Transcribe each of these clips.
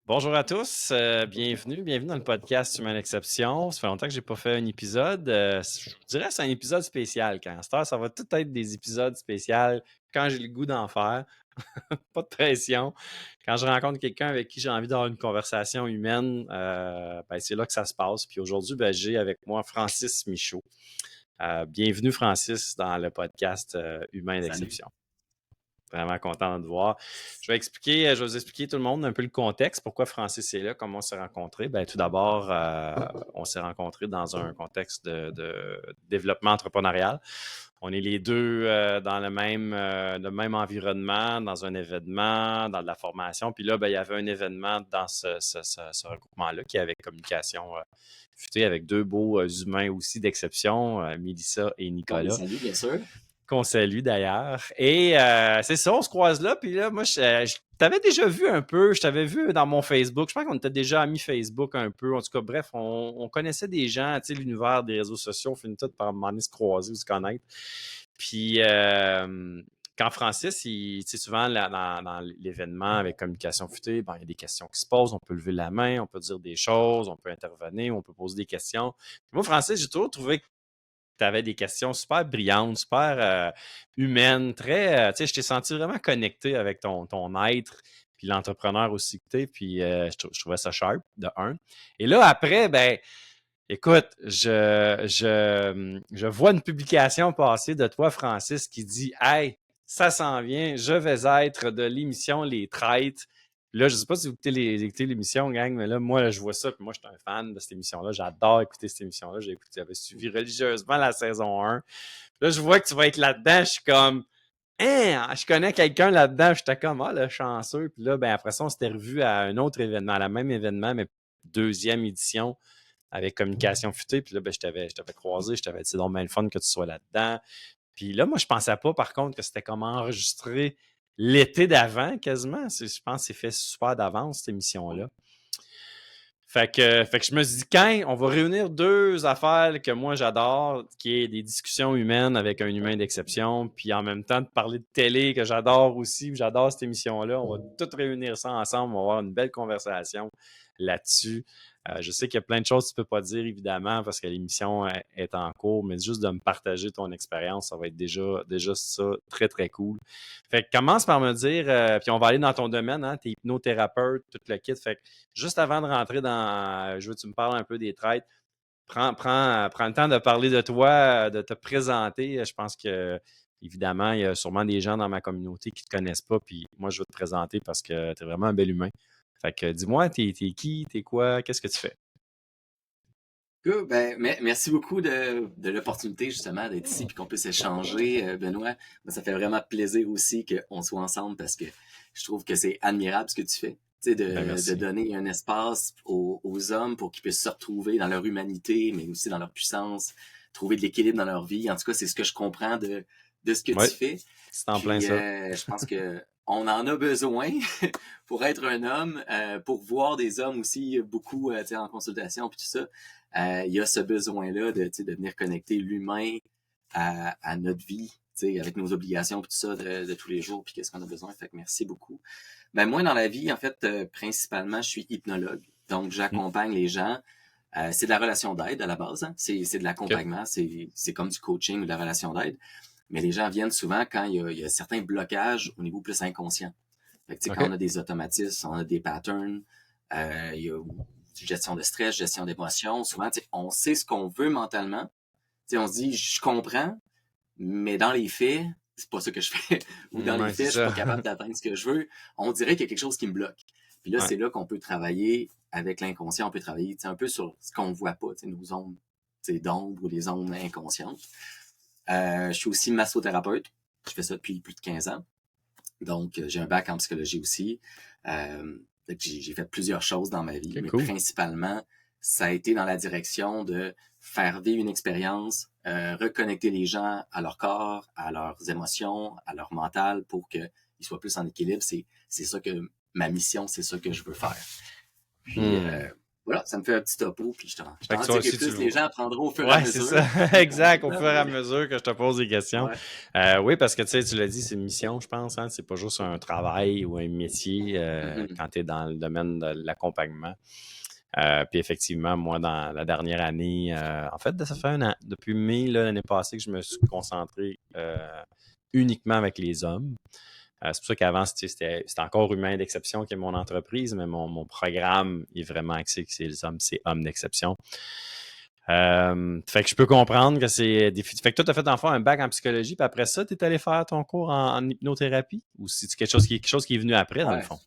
Bonjour à tous, bienvenue dans le podcast Humaine Exception. Ça fait longtemps que j'ai pas fait un épisode. Je vous dirais que c'est un épisode spécial. Quand cette heure, ça va tout être des épisodes spéciaux quand j'ai le goût d'en faire. Pas de pression. Quand je rencontre quelqu'un avec qui j'ai envie d'avoir une conversation humaine, c'est là que ça se passe. Puis aujourd'hui, j'ai avec moi Francis Michaud. Bienvenue Francis dans le podcast Humain Salut. d'Exception. Vraiment content de te voir. Je vais vous expliquer tout le monde un peu le contexte, pourquoi Francis est là, comment on s'est rencontrés. Tout d'abord, on s'est rencontrés dans un contexte de développement entrepreneurial. On est les deux dans le même environnement, dans un événement, dans de la formation. Puis là, il y avait un événement dans ce regroupement-là qui avait communication futée avec deux beaux humains aussi d'exception, Mélissa et On les Nicolas salue, bien sûr. qu'on salue d'ailleurs. Et c'est ça, on se croise là. Puis là, moi, je t'avais déjà vu un peu. Je t'avais vu dans mon Facebook. Je pense qu'on était déjà amis Facebook un peu. En tout cas, bref, on connaissait des gens. Tu sais, l'univers des réseaux sociaux, on finit tout par demander se croiser ou se connaître. Puis, quand Francis, tu sais, souvent dans l'événement avec Communication Futée, il y a des questions qui se posent. On peut lever la main, on peut dire des choses, on peut intervenir, on peut poser des questions. Puis moi, Francis, j'ai toujours trouvé que tu avais des questions super brillantes, super humaines, très, tu sais, je t'ai senti vraiment connecté avec ton être, puis l'entrepreneur aussi que tu es, puis je trouvais ça sharp, de un. Et là, après, écoute, je vois une publication passer de toi, Francis, qui dit « Hey, ça s'en vient, je vais être de l'émission Les Traites. » Là, je ne sais pas si vous écoutez l'émission, gang, mais là, moi, là, je vois ça, puis moi, je suis un fan de cette émission-là. J'adore écouter cette émission-là. J'avais suivi religieusement la saison 1. Là, je vois que tu vas être là-dedans. Je suis comme, hein, je connais quelqu'un là-dedans. J'étais comme, ah, le chanceux. Puis là, après ça, on s'était revu à un autre événement, à la même événement, mais deuxième édition avec Communication Futée. Puis là, je t'avais croisé. Je t'avais dit, c'est donc bien le fun que tu sois là-dedans. Puis là, moi, je pensais pas, par contre, que c'était comme enregistré l'été d'avant, quasiment. Je pense que c'est fait super d'avance, cette émission-là. Fait que je me suis dit, quand on va réunir deux affaires que moi j'adore, qui est des discussions humaines avec un humain d'exception, puis en même temps de parler de télé que j'adore aussi, j'adore cette émission-là, on va tout réunir ça ensemble, on va avoir une belle conversation là-dessus. Je sais qu'il y a plein de choses que tu peux pas dire, évidemment, parce que l'émission est en cours, mais juste de me partager ton expérience, ça va être déjà ça très, très cool. Fait que commence par me dire, puis on va aller dans ton domaine, hein, t'es hypnothérapeute, tout le kit. Fait que juste avant de rentrer dans, je veux que tu me parles un peu des traites, prends le temps de parler de toi, de te présenter. Je pense que, évidemment, il y a sûrement des gens dans ma communauté qui te connaissent pas, puis moi, je veux te présenter parce que tu es vraiment un bel humain. Fait que dis-moi, t'es qui, t'es quoi, qu'est-ce que tu fais? Cool. Merci beaucoup de l'opportunité, justement, d'être ici et qu'on puisse échanger, Benoît. Moi, ça fait vraiment plaisir aussi qu'on soit ensemble parce que je trouve que c'est admirable ce que tu fais. Tu sais, de Merci. donner un espace aux hommes pour qu'ils puissent se retrouver dans leur humanité, mais aussi dans leur puissance, trouver de l'équilibre dans leur vie. En tout cas, c'est ce que je comprends de ce que Oui, tu fais. c'est en plein Puis, ça. je pense que on en a besoin pour être un homme, pour voir des hommes aussi beaucoup en consultation puis tout ça. Il y a ce besoin-là de venir connecter l'humain à notre vie, avec nos obligations puis tout ça de tous les jours puis qu'est-ce qu'on a besoin. Fait que merci beaucoup. Moi, dans la vie, en fait, principalement, je suis hypnologue. Donc, j'accompagne les gens. C'est de la relation d'aide à la base. Hein? C'est de OK. l'accompagnement. C'est comme du coaching ou de la relation d'aide. Mais les gens viennent souvent quand il y a certains blocages au niveau plus inconscient. Fait que, quand on OK. a des automatismes, on a des patterns, il y a gestion de stress, gestion d'émotions. Souvent, on sait ce qu'on veut mentalement. On se dit, je comprends, mais dans les faits, c'est pas ça que je fais. Ou dans les Ouais, c'est faits, je suis ça. pas capable d'atteindre ce que je veux. On dirait qu'il y a quelque chose qui me bloque. Puis là, Ouais. c'est là qu'on peut travailler avec l'inconscient. On peut travailler un peu sur ce qu'on ne voit pas, nos zones d'ombre ou les zones inconscientes. Je suis aussi massothérapeute. Je fais ça depuis plus de 15 ans. Donc, j'ai un bac en psychologie aussi. J'ai fait plusieurs choses dans ma vie, OK, mais cool. principalement, ça a été dans la direction de faire vivre une expérience, reconnecter les gens à leur corps, à leurs émotions, à leur mental pour qu'ils soient plus en équilibre. C'est ça que ma mission, c'est ça que je veux faire. Puis, Hmm. voilà, ça me fait un petit topo, puis je t'en Fait que toi dis que aussi, tu plus le les vois. gens apprendront au fur et à Ouais, c'est mesure. ça. Exact. Au fur et à mesure que je te pose des questions. Ouais. Oui, parce que tu sais, tu l'as dit, c'est une mission, je pense. Hein? C'est pas juste un travail ou un métier Mhm. quand tu es dans le domaine de l'accompagnement. Puis effectivement, moi, dans la dernière année, en fait, ça fait un an, depuis mai l'année passée, que je me suis concentré uniquement avec les hommes. C'est pour ça qu'avant, c'était encore humain d'exception qui est mon entreprise, mais mon programme est vraiment axé que c'est les hommes, c'est hommes d'exception. Fait que je peux comprendre que c'est difficile. Fait que toi, tu as fait enfin un bac en psychologie, puis après ça, tu es allé faire ton cours en hypnothérapie? Ou c'est quelque chose qui est venu après, dans le Ouais. fond?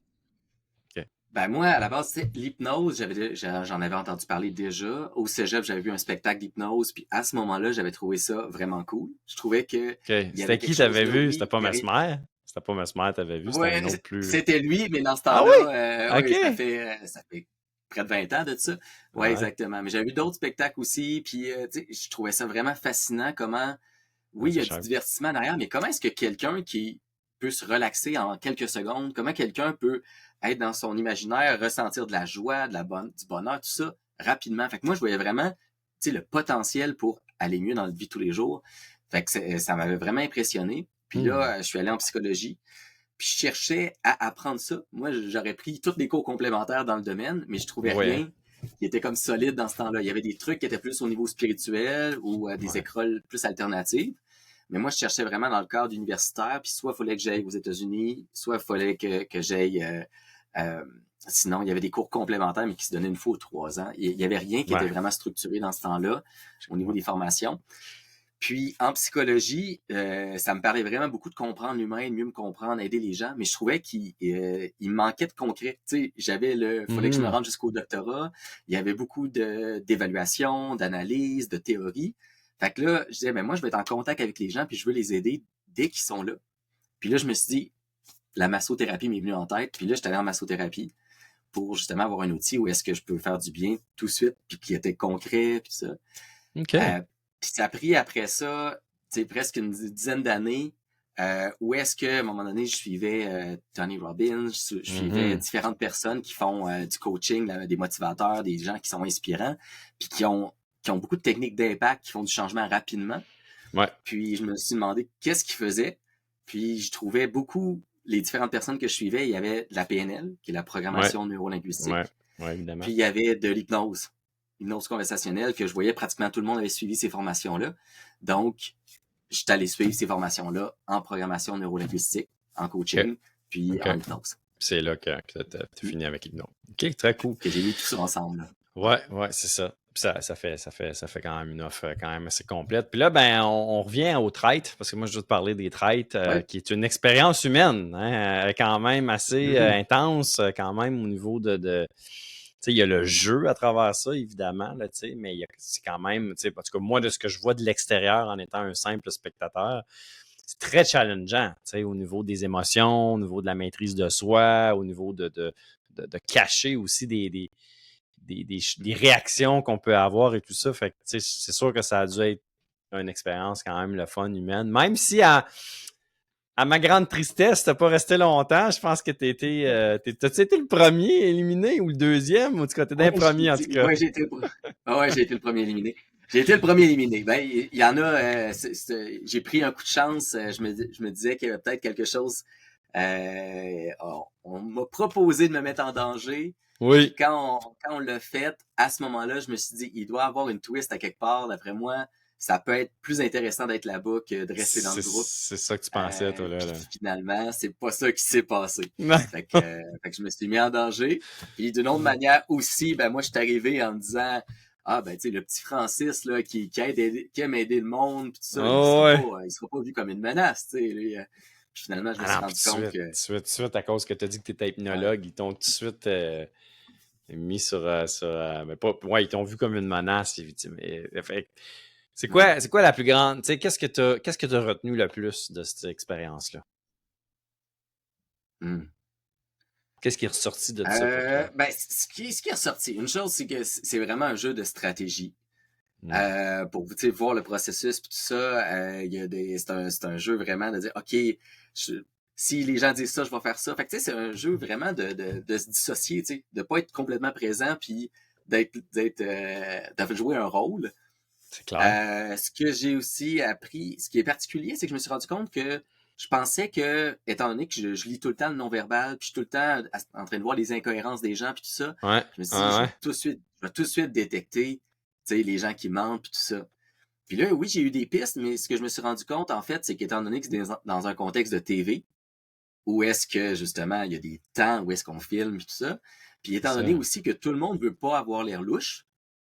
OK. Ben moi, à la base, c'est l'hypnose, j'en avais entendu parler déjà. Au cégep, j'avais vu un spectacle d'hypnose, puis à ce moment-là, j'avais trouvé ça vraiment cool. Je trouvais que OK. il y C'était avait qui quelque chose t'avais là, vu? C'était oui, pas il y avait. Mesmer? C'était pas Mesmer, t'avais vu? C'était Ouais, un autre plus. c'était lui, mais dans ce Ah oui? temps-là, OK. ouais, ça fait près de 20 ans de ça. Ouais, Ouais, exactement. Mais j'avais vu d'autres spectacles aussi, puis tu sais, je trouvais ça vraiment fascinant comment, ouais oui, il y c'est a du cher. divertissement derrière, mais comment est-ce que quelqu'un qui peut se relaxer en quelques secondes, comment quelqu'un peut être dans son imaginaire, ressentir de la joie, du bonheur, tout ça, rapidement. Fait que moi, je voyais vraiment, tu sais, le potentiel pour aller mieux dans la vie de tous les jours. Fait que ça m'avait vraiment impressionné. Puis Hmm. là, je suis allé en psychologie. Puis je cherchais à apprendre ça. Moi, j'aurais pris tous les cours complémentaires dans le domaine, mais je trouvais Ouais, hein? rien qui était comme solide dans ce temps-là. Il y avait des trucs qui étaient plus au niveau spirituel ou des Ouais. écoles plus alternatives. Mais moi, je cherchais vraiment dans le cadre universitaire, puis soit il fallait que j'aille aux États-Unis, soit il fallait que j'aille. Euh, sinon, il y avait des cours complémentaires, mais qui se donnaient une fois ou 3 ans. Il y avait rien qui était Ouais. vraiment structuré dans ce temps-là, Je au niveau comprends. des formations. Puis en psychologie, ça me parlait vraiment beaucoup de comprendre l'humain, de mieux me comprendre, aider les gens, mais je trouvais il manquait de concret. Tu sais, fallait que je me Mhm. rende jusqu'au doctorat. Il y avait beaucoup d'évaluation, d'analyse, de théorie. Fait que là, je disais, ben moi, je vais être en contact avec les gens, puis je veux les aider dès qu'ils sont là. Puis là, je me suis dit, la massothérapie m'est venue en tête, puis là, j'étais allé en massothérapie pour justement avoir un outil où est-ce que je peux faire du bien tout de suite, puis qui était concret, puis ça. OK. Euh, Puis ça a pris après ça, tu sais, presque une dizaine d'années, où est-ce que, à un moment donné, je suivais Tony Robbins, je suivais Mhm. différentes personnes qui font du coaching, des motivateurs, des gens qui sont inspirants, puis qui ont beaucoup de techniques d'impact, qui font du changement rapidement. Ouais. Puis je me suis demandé qu'est-ce qu'ils faisaient. Puis je trouvais beaucoup, les différentes personnes que je suivais, il y avait de la PNL, qui est la Ouais. programmation Ouais. neurolinguistique, Ouais, évidemment. puis il y avait de l'hypnose conversationnelle, que je voyais pratiquement tout le monde avait suivi ces formations-là. Donc, j'étais allé suivre ces formations-là en programmation neurolinguistique, en OK. coaching, puis OK. en hypnose. C'est là que tu fini avec Hypno. OK, très cool. Que j'ai mis tout ça ensemble. Là. Ouais, ouais, c'est ça. Puis ça fait quand même une offre quand même assez complète. Puis là, ben, on revient aux traites, parce que moi, je veux te parler des traites, Ouais. qui est une expérience humaine, hein, quand même assez intense, quand même, au niveau tu sais, il y a le jeu à travers ça, évidemment, là, tu sais, mais c'est quand même, tu sais, en tout cas, moi, de ce que je vois de l'extérieur en étant un simple spectateur, c'est très challengeant, tu sais, au niveau des émotions, au niveau de la maîtrise de soi, au niveau de cacher aussi des réactions qu'on peut avoir et tout ça. Fait que, tu sais, c'est sûr que ça a dû être une expérience quand même le fun humaine. Même si à ma grande tristesse, t'as pas resté longtemps, je pense que t'as-tu été le premier éliminé ou le deuxième, ou tu t'es d'un premier en tout cas? Ouais, j'ai été le premier éliminé. J'ai été le premier éliminé. Ben, il y en a, j'ai pris un coup de chance. Je me disais qu'il y avait peut-être quelque chose. On m'a proposé de me mettre en danger. Puis Oui. quand on l'a fait, à ce moment-là, je me suis dit, il doit y avoir une twist à quelque part. D'après moi, ça peut être plus intéressant d'être là-bas que de rester dans le groupe. C'est ça que tu pensais, toi, là. Puis finalement, c'est pas ça qui s'est passé. Non. Fait que je me suis mis en danger. Puis d'une autre manière aussi, ben moi, je suis arrivé en me disant, ah ben tu sais, le petit Francis là, qui aime aider le monde, puis tout ça, Oh, ouais. il sera pas vu comme une menace, tu sais. Puis finalement, je me Ah suis non, puis rendu compte que. tout de suite, à cause que tu as dit que tu étais Ouais. hypnologue, ils t'ont tout de suite mis mais pas, ouais, ils t'ont vu comme une menace, effectivement. Mhm. C'est quoi la plus grande, tu sais, qu'est-ce que t'as retenu le plus de cette expérience-là? Mm. Qu'est-ce qui est ressorti de ça pour toi? Ben, ce qui est ressorti, une chose, c'est que c'est vraiment un jeu de stratégie. Mm. Pour tu sais, voir le processus puis tout ça, c'est un jeu vraiment de dire OK, si les gens disent ça, je vais faire ça. Fait que tu sais, c'est un jeu vraiment de se dissocier, tu sais, de pas être complètement présent puis de jouer un rôle. C'est clair. Ce que j'ai aussi appris, ce qui est particulier, c'est que je me suis rendu compte que je pensais que, étant donné que je lis tout le temps le non-verbal, puis je suis tout le temps en train de voir les incohérences des gens, puis tout ça, Ouais, je me suis dit, ouais, ouais. je vais tout de suite détecter, tu sais, les gens qui mentent, puis tout ça. Puis là, oui, j'ai eu des pistes, mais ce que je me suis rendu compte, en fait, c'est qu'étant donné que c'est dans un contexte de TV, où est-ce que, justement, il y a des temps où est-ce qu'on filme, puis tout ça, puis étant donné Ça. aussi que tout le monde veut pas avoir l'air louche,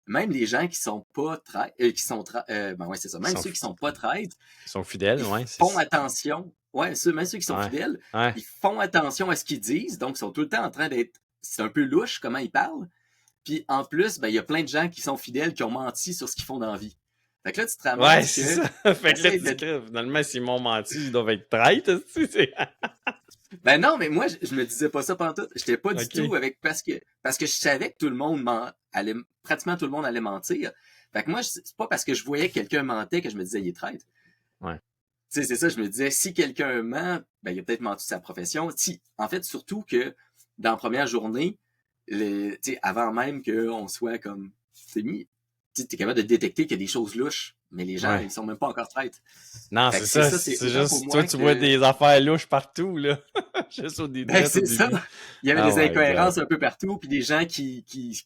même les gens qui sont pas ben ouais, c'est ça, Ils même sont, ceux qui sont pas traîtres, ils sont fidèles, ils ouais. font attention. Ouais, même ceux qui sont Ouais, fidèles, ouais. ils font attention à ce qu'ils disent, donc ils sont tout le temps en train d'être, c'est un peu louche comment ils parlent. Puis en plus, ben il y a plein de gens qui sont fidèles, qui ont menti sur ce qu'ils font dans la vie. Fait que là, tu te Ouais, ramasses c'est que ça. Fait que là, t'essayes tu de... dis, finalement, s'ils m'ont menti, ils doivent être traîtres. Ben non, mais moi, je me disais pas ça pendant tout. J'étais pas du tout OK. avec, parce que je savais que tout le monde allait, pratiquement tout le monde allait mentir. Fait que moi, c'est pas parce que je voyais que quelqu'un mentait que je me disais, il est traître. Ouais. Tu sais, c'est ça, je me disais, si quelqu'un ment, ben, il a peut-être menti de sa profession. Si, en fait, surtout que dans la première journée, tu sais, avant même qu'on soit comme, c'est mis, tu es capable de détecter qu'il y a des choses louches, mais les gens, Ouais. ils sont même pas encore traîtres. Non, Fait c'est que c'est ça. ça, c'est C'est autant pour juste, toi, moi tu vois que, des affaires louches partout, là. Juste ben, au c'est ça. début. Il y avait Oh des my God. incohérences un peu partout, puis des gens qui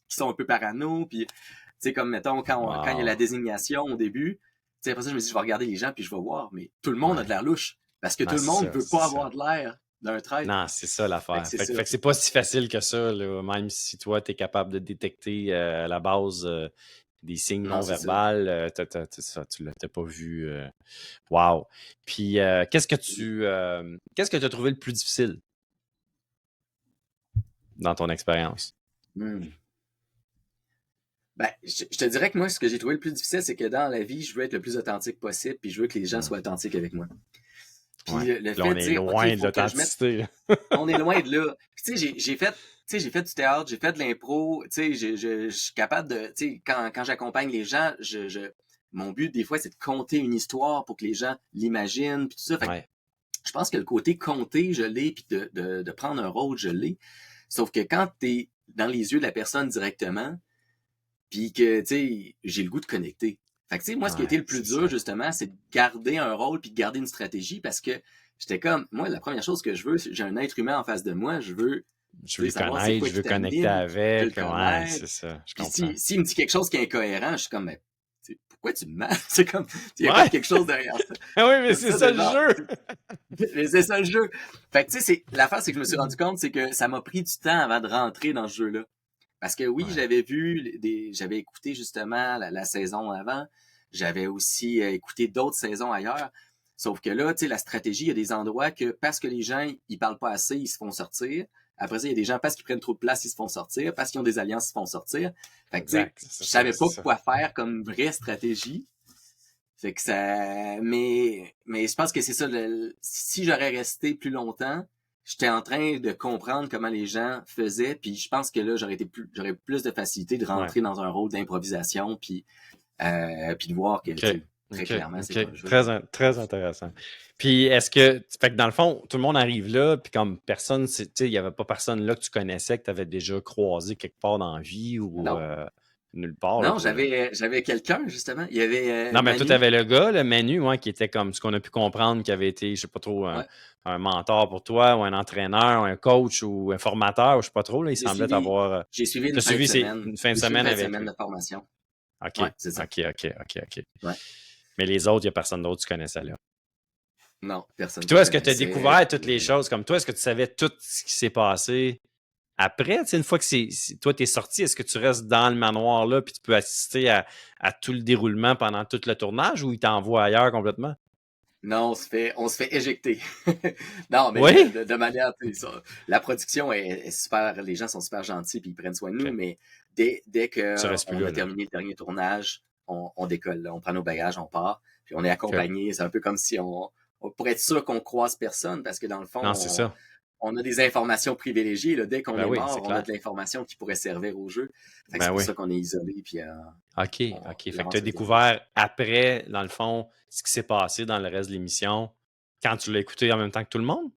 sont un peu parano, puis, tu sais, comme, mettons, quand il y a la Wow. désignation au début, tu sais, après ça, je me dis, je vais regarder les gens, puis je vais voir, mais tout le monde a de Ouais. l'air louche. Parce que tout Non, le c'est monde ça, veut c'est pas ça. avoir de l'air d'un traître. Non, c'est ça Fait que l'affaire. c'est ça. Fait que c'est pas si facile que ça, là, même si toi, tu es capable de détecter à la base des signes Non, c'est ça. non-verbales, tu l'as pas vu. Wow. Puis, qu'est-ce que tu as trouvé le plus difficile dans ton expérience? Hmm. Ben, je te dirais que moi, ce que j'ai trouvé le plus difficile, c'est que dans la vie, je veux être le plus authentique possible, puis je veux que les gens Hmm. soient authentiques avec moi. Puis Ouais. le Là, fait on de est dire, OK, il loin de faut que je mette, l'authenticité. on est loin de là. Puis, tu sais, j'ai fait du théâtre, j'ai fait de l'impro, tu sais, je suis capable de, tu sais, quand j'accompagne les gens, mon but, des fois, c'est de conter une histoire pour que les gens l'imaginent, puis tout ça. Fait que Ouais. je pense que le côté conter, je l'ai, puis de prendre un rôle, je l'ai. Sauf que quand t'es dans les yeux de la personne directement, puis que, tu sais, j'ai le goût de connecter. Fait que, tu sais, moi, ce qui a été Ouais, le plus c'est dur, ça. justement, c'est de garder un rôle puis de garder une stratégie parce que j'étais comme, moi, la première chose que je veux, c'est j'ai un être humain en face de moi, je veux, Je tu veux sais, le savoir c'est connaître, quoi je qui veux connecter t'anime, je veux le avec. Ouais, connaître. c'est ça. Je Puis comprends. s'il me dit quelque chose qui est incohérent, je suis comme, mais, tu sais, pourquoi tu me mens? C'est comme, il y a comme Ouais! quelque chose derrière ça. Ah oui, mais Comme c'est ça, ça de le genre, jeu! mais c'est ça le jeu. Fait que, tu sais, l'affaire, c'est que je me suis rendu compte, c'est que ça m'a pris du temps avant de rentrer dans ce jeu-là. Parce que oui, Ouais. j'avais écouté justement la saison avant. J'avais aussi écouté d'autres saisons ailleurs. Sauf que là, tu sais, la stratégie, il y a des endroits que parce que les gens, ils parlent pas assez, ils se font sortir. Après ça, il y a des gens, parce qu'ils prennent trop de place, ils se font sortir. Parce qu'ils ont des alliances, ils se font sortir. Fait que, tu sais, Exact. C'est je ça, savais c'est pas ça. quoi faire comme vraie stratégie. Fait que ça, mais je pense que c'est ça, si j'aurais resté plus longtemps, j'étais en train de comprendre comment les gens faisaient, puis je pense que là, j'aurais plus de facilité de Ouais. rentrer dans un rôle d'improvisation, puis de voir que, tu OK. sais, très OK. clairement, c'est OK. un jeu. Très intéressant. Puis, est-ce que, fait que dans le fond, tout le monde arrive là, puis comme personne, tu sais, il n'y avait pas personne là que tu connaissais, que tu avais déjà croisé quelque part dans la vie ou Non, nulle part, là, non, toi, là? j'avais quelqu'un, justement. Il y avait Non, mais toi, tu Manu. avais le gars, le Manu, ouais, qui était comme ce qu'on a pu comprendre, qui avait été, je sais pas trop, Ouais, un mentor pour toi, ou un entraîneur, ou un coach, ou un formateur, ou je sais pas trop, là, il j'ai semblait suivi, t'avoir. j'ai suivi T'as une fin de suivi semaine. une fin de J'ai suivi une semaine fin de avec semaine lui. de formation. OK, Ouais, c'est ça. OK, OK, OK, OK. Ouais. Mais les autres, il n'y a personne d'autre que tu connaissais là. Non, Puis personne que toi, je est-ce que tu as connaissais. découvert toutes Puis, les choses comme toi? Est-ce que tu savais tout ce qui s'est passé après? Tu sais, une fois que toi, tu es sorti, est-ce que tu restes dans le manoir là puis tu peux assister à tout le déroulement pendant tout le tournage ou il t'envoie ailleurs complètement? non, on se fait éjecter. Non, mais Oui? de manière, tu sais, la production est super, les gens sont super gentils puis ils prennent soin de nous, OK. mais dès que Tu restes plus on là, a là. terminé le dernier tournage, on décolle, là. On prend nos bagages, on part, puis on est OK. accompagné. C'est un peu comme si pour être sûr qu'on croise personne, parce que dans le fond, Non, c'est ça. on a des informations privilégiées, là. Dès qu'on Ben est oui, c'est mort, on a clair. de l'information qui pourrait servir au jeu. Fait que c'est Ben pour oui. ça qu'on est isolé, puis OK, on OK. Fait que tu as lance le dernier. découvert après, dans le fond, ce qui s'est passé dans le reste de l'émission quand tu l'as écouté en même temps que tout le monde?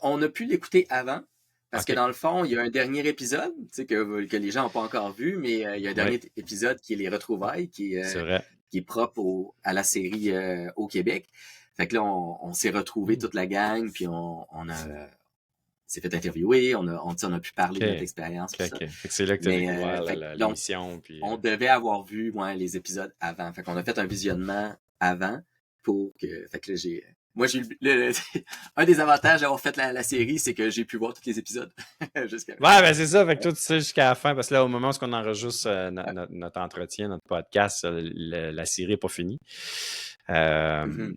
On a pu l'écouter avant, Parce que OK. dans le fond, il y a un dernier épisode, tu sais, que les gens n'ont pas encore vu, mais il y a un dernier Oui, épisode qui est les retrouvailles, c'est vrai. qui est propre à la série au Québec. Fait que là, on s'est retrouvés Hmm. toute la gang, puis s'est fait interviewer, on a pu parler OK. de notre expérience, OK, tout OK. ça. Fait que c'est là que tu as Mais découvert donc, l'émission. Puis, on devait avoir vu les épisodes avant. Fait qu'on a fait un visionnement avant pour que. Fait que là, j'ai eu un des avantages d'avoir fait la série, c'est que j'ai pu voir tous les épisodes jusqu'à Ouais, ben c'est ça. Fait que toi, tu sais jusqu'à la fin, parce que là, au moment où on enregistre notre entretien, notre podcast, la série n'est pas finie. Mhm.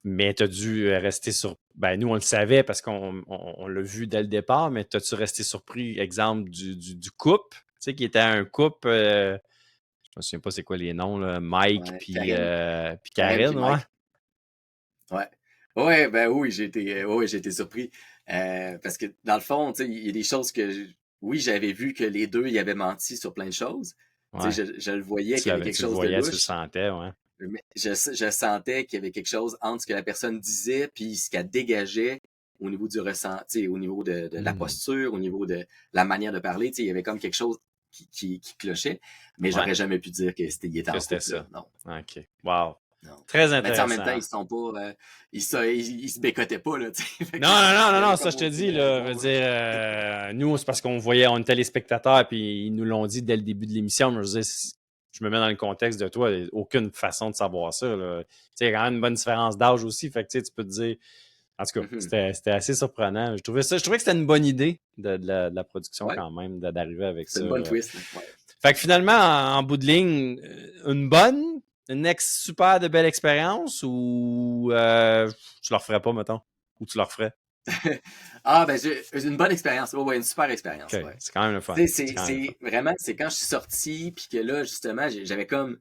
Mais tu as dû rester sur. Ben, nous, on le savait parce qu'on l'a vu dès le départ, mais t'as-tu resté surpris, exemple, du couple, tu sais, qui était un couple, je me souviens pas c'est quoi les noms, là, Mike Ouais, puis Karen puis Karine, ouais. Mike. Ouais. Ouais, ben oui, j'ai été surpris. Parce que dans le fond, tu sais, il y a des choses oui, j'avais vu que les deux, ils avaient menti sur plein de choses. Tu Ouais. sais, je le voyais qu'il y avait quelque Tu le chose de voyais, tu le louche. sentais, ouais. Mais je sentais qu'il y avait quelque chose entre ce que la personne disait puis ce qu'elle dégageait au niveau du ressenti, au niveau de la Hmm. posture, au niveau de la manière de parler. Tu sais, il y avait comme quelque chose qui clochait, mais Ouais, j'aurais jamais pu dire il était que en c'était couple, là. ça. Non, OK. Wow. non. Très Mais tu sais, en même temps, intéressant. ils se sont pas, ils se bécotaient pas, là, tu sais. Fait Non, que non, non, il y non, avait non, ça comme je te aussi dis, un là, je veux bon, dire, nous, c'est parce qu'on voyait, on était les spectateurs, puis ils nous l'ont dit dès le début de l'émission, mais je veux dire, je me mets dans le contexte de toi, il y a aucune façon de savoir ça, là. Tu sais, il y a quand même une bonne différence d'âge aussi, fait que tu sais, tu peux te dire, en tout cas, Mhm. c'était assez surprenant. Je trouvais que c'était une bonne idée de la production Ouais, quand même, d'arriver avec c'est ça. une bonne twist, là. Ouais. Fait que finalement, en bout de ligne, une super de belle expérience ou tu leur ferais pas, mettons? Ou tu leur ferais? Ah, ben, j'ai une bonne expérience. Ouais, une super expérience, OK, ouais. c'est quand même le fun. Tu sais, C'est quand même le fun. c'est vraiment, c'est quand je suis sorti, puis que là, justement, j'avais comme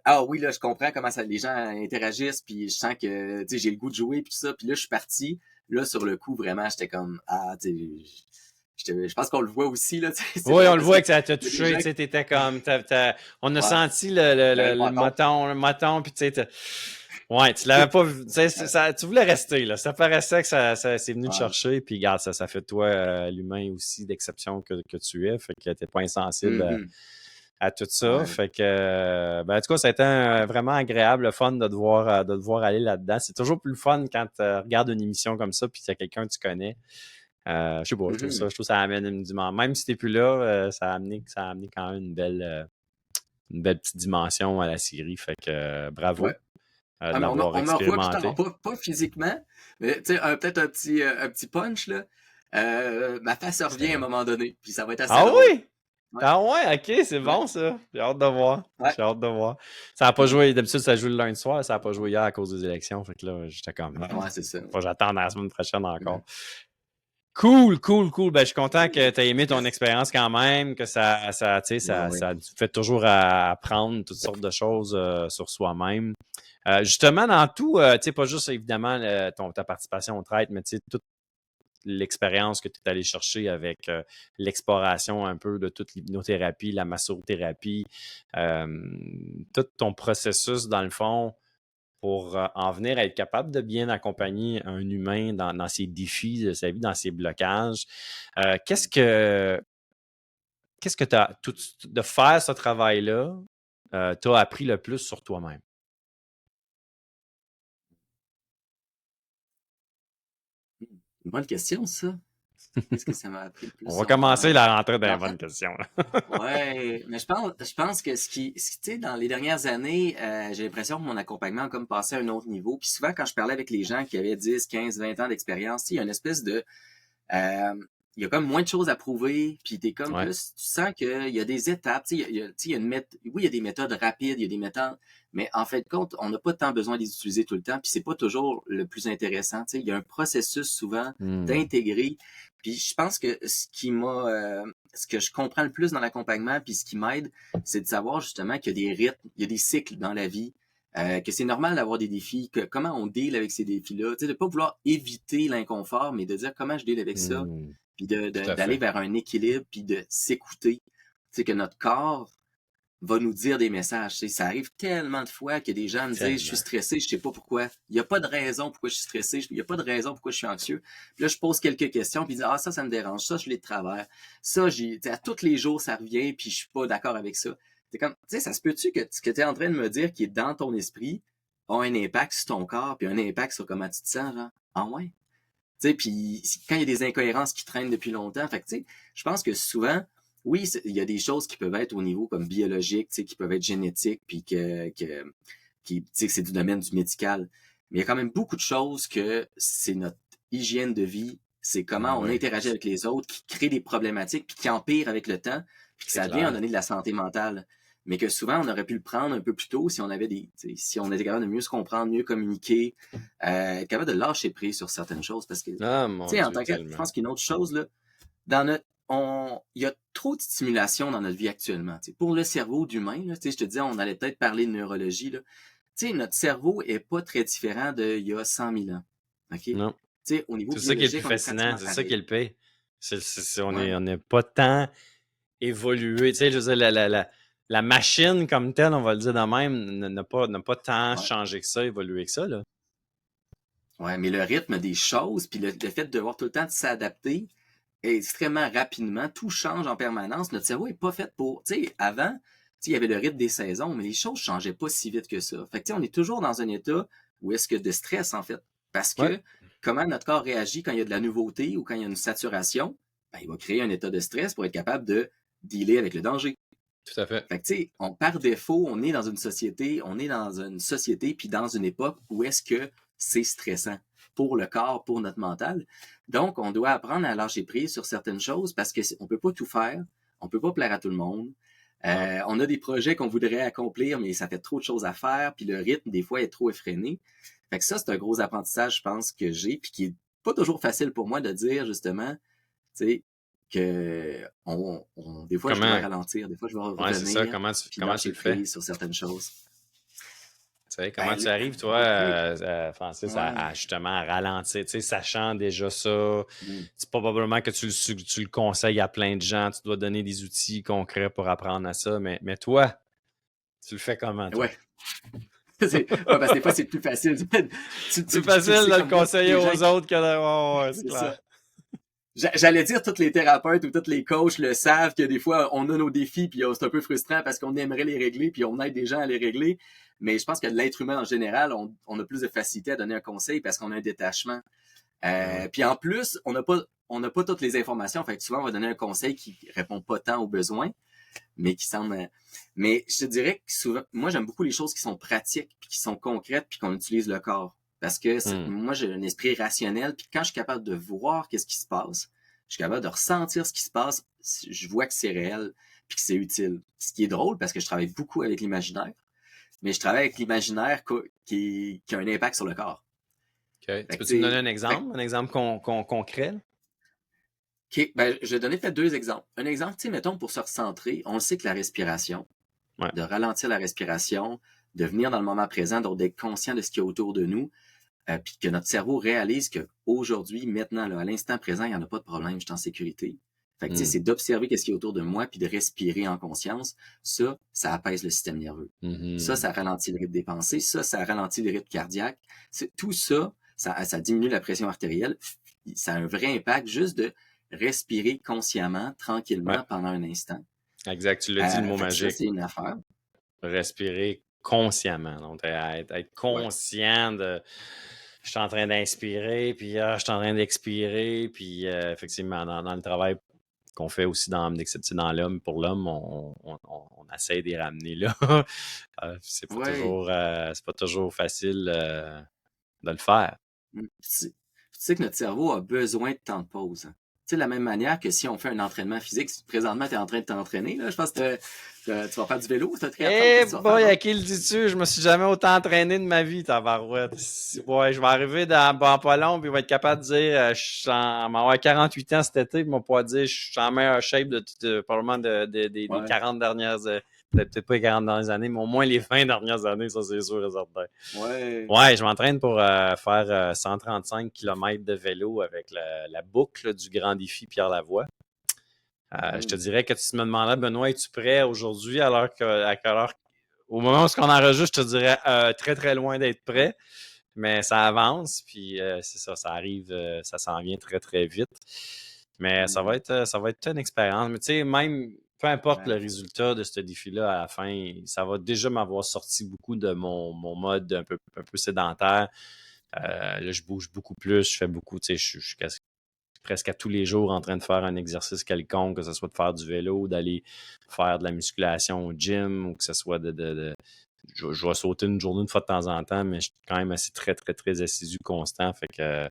ah oui, là, je comprends comment les gens interagissent, puis je sens que, tu sais, j'ai le goût de jouer, puis tout ça. Puis là, je suis parti. Là, sur le coup, vraiment, j'étais comme, tu sais, je pense qu'on le voit aussi, là, tu sais, c'est Oui, on drôle le parce que voit que ça t'a il y a des touché, gens tu sais, t'étais comme, on a ouais, senti j'avais le menton. le moton, puis tu sais, ouais, tu l'avais pas vu, tu sais, tu voulais rester, là, ça paraissait que ça c'est venu te Ouais. chercher, puis regarde, ça fait de toi l'humain aussi d'exception que tu es, fait que t'es pas insensible Mhm. à tout ça. Ouais. Fait que, ben, en tout cas, ça a été vraiment agréable, le fun de te voir aller là-dedans. C'est toujours plus le fun quand tu regardes une émission comme ça, puis il y a quelqu'un que tu connais. Je sais pas, Mhm. je trouve que ça amène une dimension. Même si t'es plus là, ça a amené quand même une belle petite dimension à la série. Fait que, Ouais. bravo de Ah, mais l'avoir on me revoit plus tard, expérimenté. pas physiquement, mais tu sais, peut-être un petit punch, là. Ma face revient à un Excellent. moment donné, puis ça va être assez Ah drôle. oui! Ouais, Ah ouais, ok, c'est ouais, bon ça. J'ai hâte de voir. ouais, J'ai hâte de voir. Ça n'a pas ouais. joué, d'habitude ça joue le lundi soir, ça n'a pas joué hier à cause des élections. Fait que là, j'étais comme, Ouais, c'est ça. faut que j'attende la semaine prochaine Ouais. encore. Cool, cool, cool. Ben, je suis content que tu aies aimé ton expérience quand même, que tu sais, Ouais, ouais. ça te fait toujours apprendre toutes sortes de choses sur soi-même. Justement, dans tout, tu sais, pas juste évidemment ta participation au trade, mais tu sais, toute l'expérience que tu es allé chercher avec l'exploration un peu de toute l'hypnothérapie, la massothérapie, euh, tout ton processus, dans le fond, pour en venir à être capable de bien accompagner un humain dans ses défis de sa vie, dans ses blocages. Euh, qu'est-ce que qu'est-ce que tu as de faire ce travail-là, t'as appris le plus sur toi-même? Une bonne question, ça. Qu'est-ce que ça m'a appris le plus On va sur moi-même? commencer la rentrée dans Mais les en fait, bonnes questions. ouais, mais je pense que tu sais, dans les dernières années, j'ai l'impression que mon accompagnement a comme passé à un autre niveau. Puis souvent, quand je parlais avec les gens qui avaient 10, 15, 20 ans d'expérience, tu sais, il y a une espèce de Euh, il y a comme moins de choses à prouver, puis t'es comme Ouais. plus, tu sens qu'il y a des étapes, tu sais, tu sais, il y a oui, il y a des méthodes rapides, il y a des méthodes, mais en fait, compte, on n'a pas tant besoin de les utiliser tout le temps, puis c'est pas toujours le plus intéressant, tu sais, il y a un processus souvent Hmm. d'intégrer, puis je pense que ce que je comprends le plus dans l'accompagnement, puis ce qui m'aide, c'est de savoir justement qu'il y a des rythmes, il y a des cycles dans la vie, que c'est normal d'avoir des défis, que comment on deal avec ces défis-là, tu sais, de pas vouloir éviter l'inconfort, mais de dire comment je deal avec ça, Hmm. puis Tout à d'aller fait. vers un équilibre, puis de s'écouter. Tu sais, que notre corps, va nous dire des messages. Tu sais, ça arrive tellement de fois que des gens me disent, je suis Tellement. stressé, je sais pas pourquoi. Il n'y a pas de raison pourquoi je suis stressé, il n'y a pas de raison pourquoi je suis anxieux. Puis là, je pose quelques questions, puis ils disent, ah, ça me dérange, ça, je l'ai de travers. Ça, tu sais, à tous les jours, ça revient, puis je suis pas d'accord avec ça. C'est comme, tu sais, ça se peut-tu que ce que tu es en train de me dire qui est dans ton esprit a un impact sur ton corps, puis un impact sur comment tu te sens, genre? Ah ouais? Tu sais, puis quand il y a des incohérences qui traînent depuis longtemps, fait que, tu sais, je pense que souvent, oui, il y a des choses qui peuvent être au niveau comme biologique, tu sais, qui peuvent être génétiques, puis tu sais, que c'est du domaine du médical. Mais il y a quand même beaucoup de choses que c'est notre hygiène de vie, c'est comment Ah on oui, interagit avec les autres, qui crée des problématiques, puis qui empire avec le temps, puis que c'est ça vient en clair. donner de la santé mentale. Mais que souvent, on aurait pu le prendre un peu plus tôt si on avait si on était capable de mieux se comprendre, mieux communiquer, être capable de lâcher prise sur certaines choses. Parce que, tu Ah, mon sais, en Dieu, tant que, je tellement. pense qu'une autre chose, là, il y a trop de stimulation dans notre vie actuellement. Tu sais, pour le cerveau d'humain, là, tu sais, je te disais, on allait peut-être parler de neurologie, là. Tu sais, notre cerveau est pas très différent d'il y a 100 000 ans. OK? Tu Non. sais, au niveau C'est ça qui est le plus biologique, on est fascinant. pratiquement C'est ça qui est pareil. le pire. Ouais, On n'est pas tant évolué. Tu sais, je veux dire, la machine comme telle, on va le dire de même, n'a pas tant ouais. changé que ça, évolué que ça, là. Ouais, mais le rythme des choses, puis le fait de devoir tout le temps de s'adapter extrêmement rapidement, tout change en permanence. Notre cerveau est pas fait pour. Tu sais, avant, tu sais, il y avait le rythme des saisons, mais les choses changeaient pas si vite que ça. Fait que, tu sais, on est toujours dans un état où est-ce que de stress, en fait. Parce Ouais, que comment notre corps réagit quand il y a de la nouveauté ou quand il y a une saturation, ben, il va créer un état de stress pour être capable de dealer avec le danger. tout à fait. Fait que, tu sais, par défaut, on est dans une société puis dans une époque où est-ce que c'est stressant pour le corps, pour notre mental. Donc, on doit apprendre à lâcher prise sur certaines choses parce que on peut pas tout faire, on peut pas plaire à tout le monde. Non. On a des projets qu'on voudrait accomplir, mais ça fait trop de choses à faire, puis le rythme, des fois, est trop effréné. Fait que ça, c'est un gros apprentissage, je pense, que j'ai, puis qui est pas toujours facile pour moi de dire, justement, tu sais, des fois, je dois Comment, ralentir, des fois, je dois ouais, c'est ça. revenir, puis Comment tu lâcher le fais? prise sur certaines choses. Tu sais, comment Ben, tu arrives, toi, des fois, Francis, ouais. justement à ralentir, tu sais, sachant déjà ça, Mm. c'est probablement que tu le conseilles à plein de gens, tu dois donner des outils concrets pour apprendre à ça, mais toi, tu le fais comment, toi? Ouais. Ouais, parce que des fois, c'est plus facile. Plus Tu le facile sais de le comme moi, tous conseiller les gens aux autres que de... Ouais, ouais, c'est c'est ça. clair. J'allais dire tous les thérapeutes ou tous les coachs le savent que des fois on a nos défis puis c'est un peu frustrant parce qu'on aimerait les régler puis on aide des gens à les régler. Mais je pense que l'être humain en général, on a plus de facilité à donner un conseil parce qu'on a un détachement. Ben oui. Puis en plus, on n'a pas toutes les informations. Fait que souvent on va donner un conseil qui répond pas tant aux besoins, mais qui semble. Mais je te dirais que souvent, moi j'aime beaucoup les choses qui sont pratiques puis qui sont concrètes puis qu'on utilise le corps. Parce que Hmm. moi j'ai un esprit rationnel puis quand je suis capable de voir qu'est-ce qui se passe, je suis capable de ressentir ce qui se passe, je vois que c'est réel puis que c'est utile. Ce qui est drôle parce que je travaille beaucoup avec l'imaginaire, mais je travaille avec l'imaginaire qui a un impact sur le corps. OK. Tu Fait que, tu peux-tu me donner sais, un exemple concret, là? OK, ben, je vais donner peut-être deux exemples. Un exemple, tu sais, mettons, pour se recentrer, on sait que la respiration, Ouais. de ralentir la respiration, de venir dans le moment présent, donc d'être conscient de ce qu'il y a autour de nous, puis que notre cerveau réalise qu'aujourd'hui, maintenant, là, à l'instant présent, il n'y en a pas de problème, je suis en sécurité. Fait que, tu sais, Hmm. c'est d'observer qu'est-ce qu'il y a autour de moi, puis de respirer en conscience. Ça apaise le système nerveux. Mhm. Ça ralentit le rythme des pensées. Ça ralentit le rythme cardiaque. Tout ça, ça diminue la pression artérielle. Ça a un vrai impact juste de respirer consciemment, Ouais, tranquillement, pendant un instant. exact. Tu l'as dit, le mot Fait que ça, magique. c'est une affaire. Respirer consciemment. Donc, être Ouais. conscient de je suis en train d'inspirer, puis je suis en train d'expirer, puis effectivement, dans le travail qu'on fait aussi dans l'homme, pour l'homme, on essaie d'y ramener là. Ouais. C'est pas toujours facile de le faire. Tu sais que notre cerveau a besoin de temps de pause. Tu sais, de la même manière que si on fait un entraînement physique, si présentement, tu es en train de t'entraîner, là, je pense que tu vas faire du vélo, tu as triathlon, Eh qu'est-ce que tu vas faire boy, à d'autre? qui le dis-tu? Je me suis jamais autant entraîné de ma vie, tabarouette. Ouais, je vais arriver dans pas long, puis il va être capable de dire, je suis en, m'en avoir 48 ans cet été, puis il va pouvoir dire, je suis en meilleure shape probablement des Ouais, 40 dernières, peut-être pas les 40 dernières années, mais au moins les 20 dernières années, ça c'est sûr et certain. ouais. Ouais, je m'entraîne pour faire 135 km de vélo avec la boucle du grand défi Pierre Lavoie. Je te dirais que tu me demandais, Benoît, es-tu prêt aujourd'hui alors au moment où on enregistre, je te dirais très très loin d'être prêt, mais ça avance, puis c'est ça, ça arrive, ça s'en vient très très vite. Mais ça va être une expérience. Mais tu sais, même peu importe le Ouais. résultat de ce défi-là à la fin, ça va déjà m'avoir sorti beaucoup de mon mode un peu sédentaire. Là, je bouge beaucoup plus, je fais beaucoup, tu sais, je suis presque à tous les jours en train de faire un exercice quelconque, que ce soit de faire du vélo, d'aller faire de la musculation au gym ou que ce soit je vais sauter une journée une fois de temps en temps, mais je suis quand même assez très, très, très assidu, constant. Fait que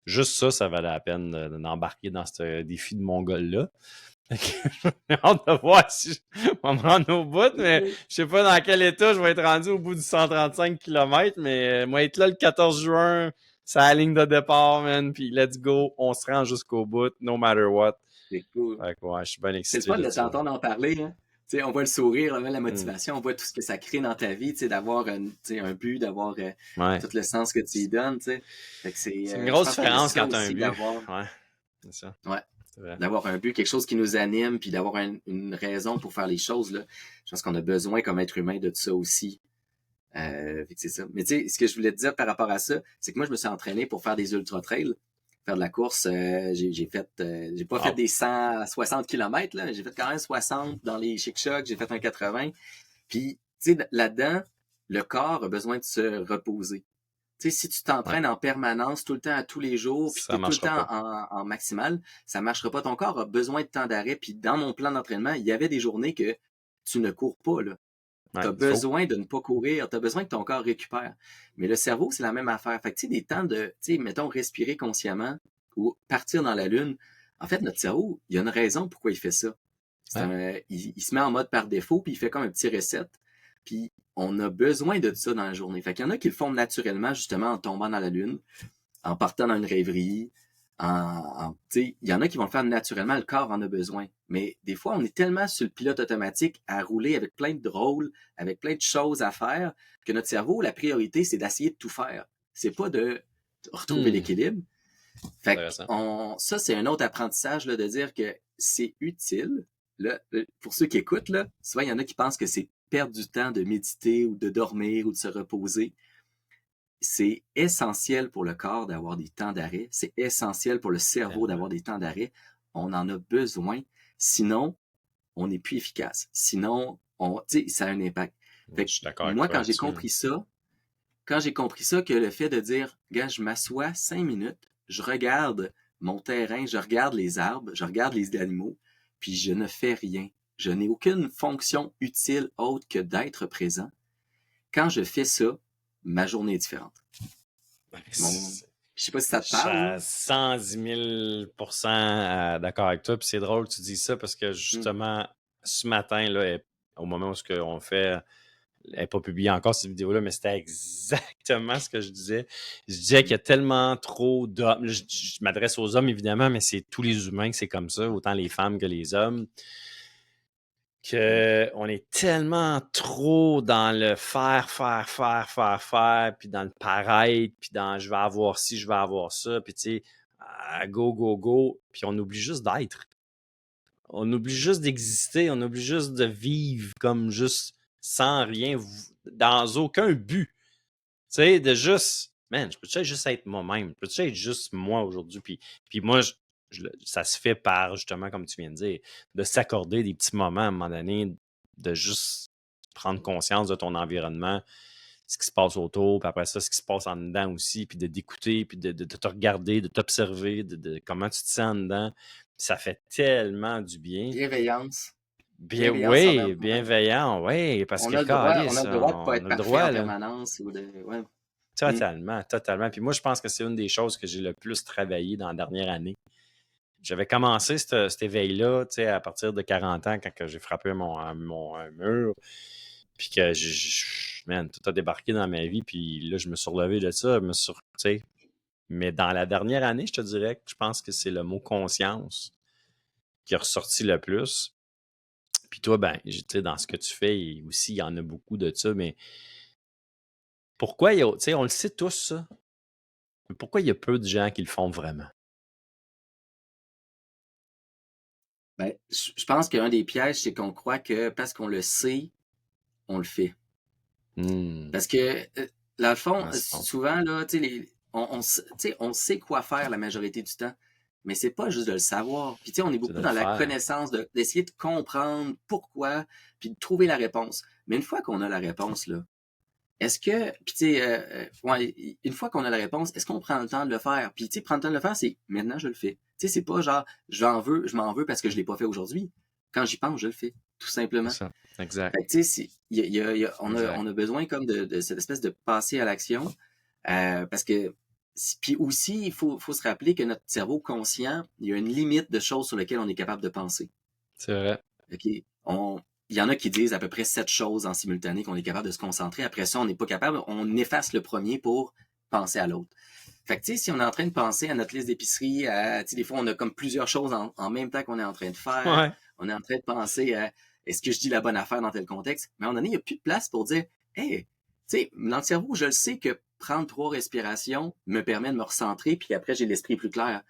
juste ça, ça valait la peine d'embarquer dans ce défi de Mongol-là. J'ai hâte de voir si je vais me rendre au bout, mais je sais pas dans quel état je vais être rendu au bout du 135 km, mais moi être là le 14 juin, c'est la ligne de départ, man, puis let's go, on se rend jusqu'au bout, no matter what. C'est cool. Fait que ouais, je suis bien C'est le excité fun de de ça. t'entendre en parler, hein. Tu sais, on voit le sourire, on voit la Hmm. motivation, on voit tout ce que ça crée dans ta vie, tu sais, d'avoir tu sais, un but, d'avoir Ouais. tout le sens que tu y donnes, tu sais. Fait que C'est une je grosse pense que différence ça quand t'as un aussi but. d'avoir, Ouais, c'est ça. ouais, C'est vrai. d'avoir un but, quelque chose qui nous anime, puis d'avoir une raison pour faire les choses, là. Je pense qu'on a besoin comme être humain de ça aussi. Fait que c'est ça. Mais tu sais, ce que je voulais te dire par rapport à ça, c'est que moi, je me suis entraîné pour faire des ultra-trails, faire de la course. J'ai pas fait Wow. des 160 km, là. J'ai fait quand même 60 dans les chic-chocs, j'ai fait un 80. Puis, tu sais, là-dedans, le corps a besoin de se reposer. Tu sais, si tu Ouais. t'entraînes en permanence, tout le temps, à tous les jours, puis tu Ça es tout le marchera temps pas. en maximal, ça marchera pas. Ton corps a besoin de temps d'arrêt. Puis dans mon plan d'entraînement, il y avait des journées que tu ne cours pas, là. Tu Ouais, as il faut. besoin de ne pas courir, tu as besoin que ton corps récupère. Mais le cerveau, c'est la même affaire. Fait que, tu sais, des temps de, tu sais, mettons, respirer consciemment ou partir dans la lune. En fait, notre cerveau, il y a une raison pourquoi il fait ça. Ouais. Il se met en mode par défaut, puis il fait comme un petit reset. Puis on a besoin de ça dans la journée. Fait qu'il y en a qui le font naturellement, justement, en tombant dans la lune, en partant dans une rêverie. Il y en a qui vont le faire naturellement, le corps en a besoin. Mais des fois, on est tellement sur le pilote automatique à rouler avec plein de rôles, avec plein de choses à faire, que notre cerveau, la priorité, c'est d'essayer de tout faire. C'est pas de retrouver Hmm. l'équilibre. Fait que Intéressant. ça, c'est un autre apprentissage là, de dire que c'est utile. Là, pour ceux qui écoutent, là, souvent, il y en a qui pensent que c'est perdre du temps de méditer ou de dormir ou de se reposer. C'est essentiel pour le corps d'avoir des temps d'arrêt. C'est essentiel pour le cerveau Tellement. d'avoir des temps d'arrêt. On en a besoin. Sinon, on n'est plus efficace. Sinon, ça a un impact. Je Fait que suis d'accord avec moi, toi là-dessus. quand j'ai compris ça, que le fait de dire, gars, je m'assois 5 minutes, je regarde mon terrain, je regarde les arbres, je regarde les animaux, puis je ne fais rien. Je n'ai aucune fonction utile autre que d'être présent. Quand je fais ça, ma journée est différente. Mon... Je sais pas si ça Je te suis parle, là. à 110 000 d'accord avec toi. Puis c'est drôle que tu dis ça parce que Mm. justement, ce matin, là, au moment où on fait, elle n'est pas publiée encore cette vidéo-là, mais c'était exactement ce que je disais. Je disais qu'il y a tellement trop d'hommes. Je m'adresse aux hommes évidemment, mais c'est tous les humains que c'est comme ça, autant les femmes que les hommes. Mm. On est tellement trop dans le faire, puis dans le paraître, puis dans je vais avoir ci, je vais avoir ça, puis tu sais, go, go, go, puis on oublie juste d'être. On oublie juste d'exister, on oublie juste de vivre comme juste sans rien, dans aucun but. Tu sais, de juste, man, je peux-tu juste être moi-même? Je peux-tu être juste moi aujourd'hui? Puis moi, ça se fait par, justement, comme tu viens de dire, de s'accorder des petits moments à un moment donné, de juste prendre conscience de ton environnement, ce qui se passe autour, puis après ça, ce qui se passe en dedans aussi, puis de d'écouter, puis de te regarder, de t'observer, de comment tu te sens en dedans. Ça fait tellement du bien. Bienveillance. Bien, Bienveillance envers oui, nous-mêmes. bienveillant, oui, parce On que a le droit, on a câlisse, le droit de pas on être a le parfait en droit, là. permanence ou de, ouais. Mm. Totalement, totalement. Puis moi, je pense que c'est une des choses que j'ai le plus travaillé dans la dernière année. J'avais commencé cet éveil-là, tu sais, à partir de 40 ans, quand que j'ai frappé un mur, puis que man, tout a débarqué dans ma vie, puis là, je me suis relevé de ça, tu sais. Mais dans la dernière année, je te dirais que je pense que c'est le mot conscience qui a ressorti le plus. Puis toi, ben, tu sais, dans ce que tu fais, aussi, il y en a beaucoup de ça, mais pourquoi tu sais, on le sait tous, ça, mais pourquoi il y a peu de gens qui le font vraiment? Ben, je pense qu'un des pièges, c'est qu'on croit que parce qu'on le sait, on le fait. Hmm. Parce que, dans le fond, Ouais, c'est bon. souvent, là, tu sais, on sait quoi faire la majorité du temps, mais c'est pas juste de le savoir. Puis, tu sais, on est C'est de beaucoup le dans la faire. connaissance, d'essayer de comprendre pourquoi, puis de trouver la réponse. Mais une fois qu'on a la réponse, là, est-ce que, puis tu sais, ouais, une fois qu'on a la réponse, est-ce qu'on prend le temps de le faire? Puis, tu sais, prendre le temps de le faire, c'est maintenant, je le fais. Tu sais, c'est pas genre, je m'en veux parce que je l'ai pas fait aujourd'hui. Quand j'y pense, je le fais, tout C'est simplement. ça. Exact. Fait que, tu sais, Exact. on a besoin comme de cette espèce de passer à l'action. Parce que, puis aussi, faut se rappeler que notre cerveau conscient, il y a une limite de choses sur lesquelles on est capable de penser. C'est vrai. OK? Il y en a qui disent à peu près 7 choses en simultané qu'on est capable de se concentrer. Après ça, on n'est pas capable, on efface le premier pour penser à l'autre. Fait que, tu sais, si on est en train de penser à notre liste d'épicerie, tu sais, des fois, on a comme plusieurs choses en même temps qu'on est en train de faire. Ouais. On est en train de penser à est-ce que je dis la bonne affaire dans tel contexte? Mais à un moment donné, il n'y a plus de place pour dire, hey, tu sais, dans le cerveau, je le sais que prendre 3 respirations me permet de me recentrer, puis après, j'ai l'esprit plus clair.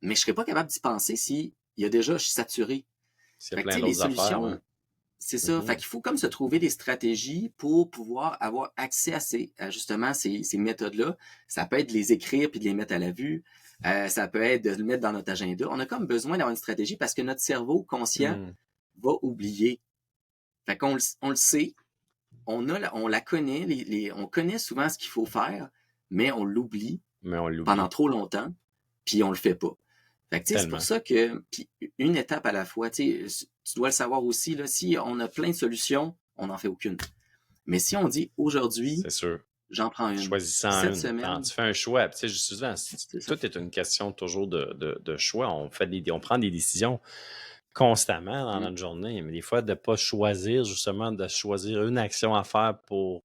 Mais je serais pas capable d'y penser si je suis saturé. S'il y a Fait que, plein tu sais, les d'autres affaires, ouais. solutions, c'est ça. Fait Mhm. qu'il faut comme se trouver des stratégies pour pouvoir avoir accès justement ces méthodes-là. Ça peut être de les écrire puis de les mettre à la vue. Ça peut être de le mettre dans notre agenda. On a comme besoin d'avoir une stratégie parce que notre cerveau conscient Hmm. va oublier. Fait qu'on on le sait, on la connaît, on connaît souvent ce qu'il faut faire, mais on l'oublie Mais on pendant l'oublie trop longtemps, puis on le fait pas. Fait que, tu sais, c'est pour tellement. ça que, puis une étape à la fois, tu sais, tu dois le savoir aussi, là, si on a plein de solutions, on n'en fait aucune. Mais si on dit aujourd'hui, C'est sûr. j'en prends une, Choisissant cette une. semaine, Tu fais un choix. Puis, tu sais, souvent, c'est ça. tout est une question toujours de choix. On prend des décisions constamment dans Mm. notre journée. Mais des fois, de ne pas choisir, justement, de choisir une action à faire pour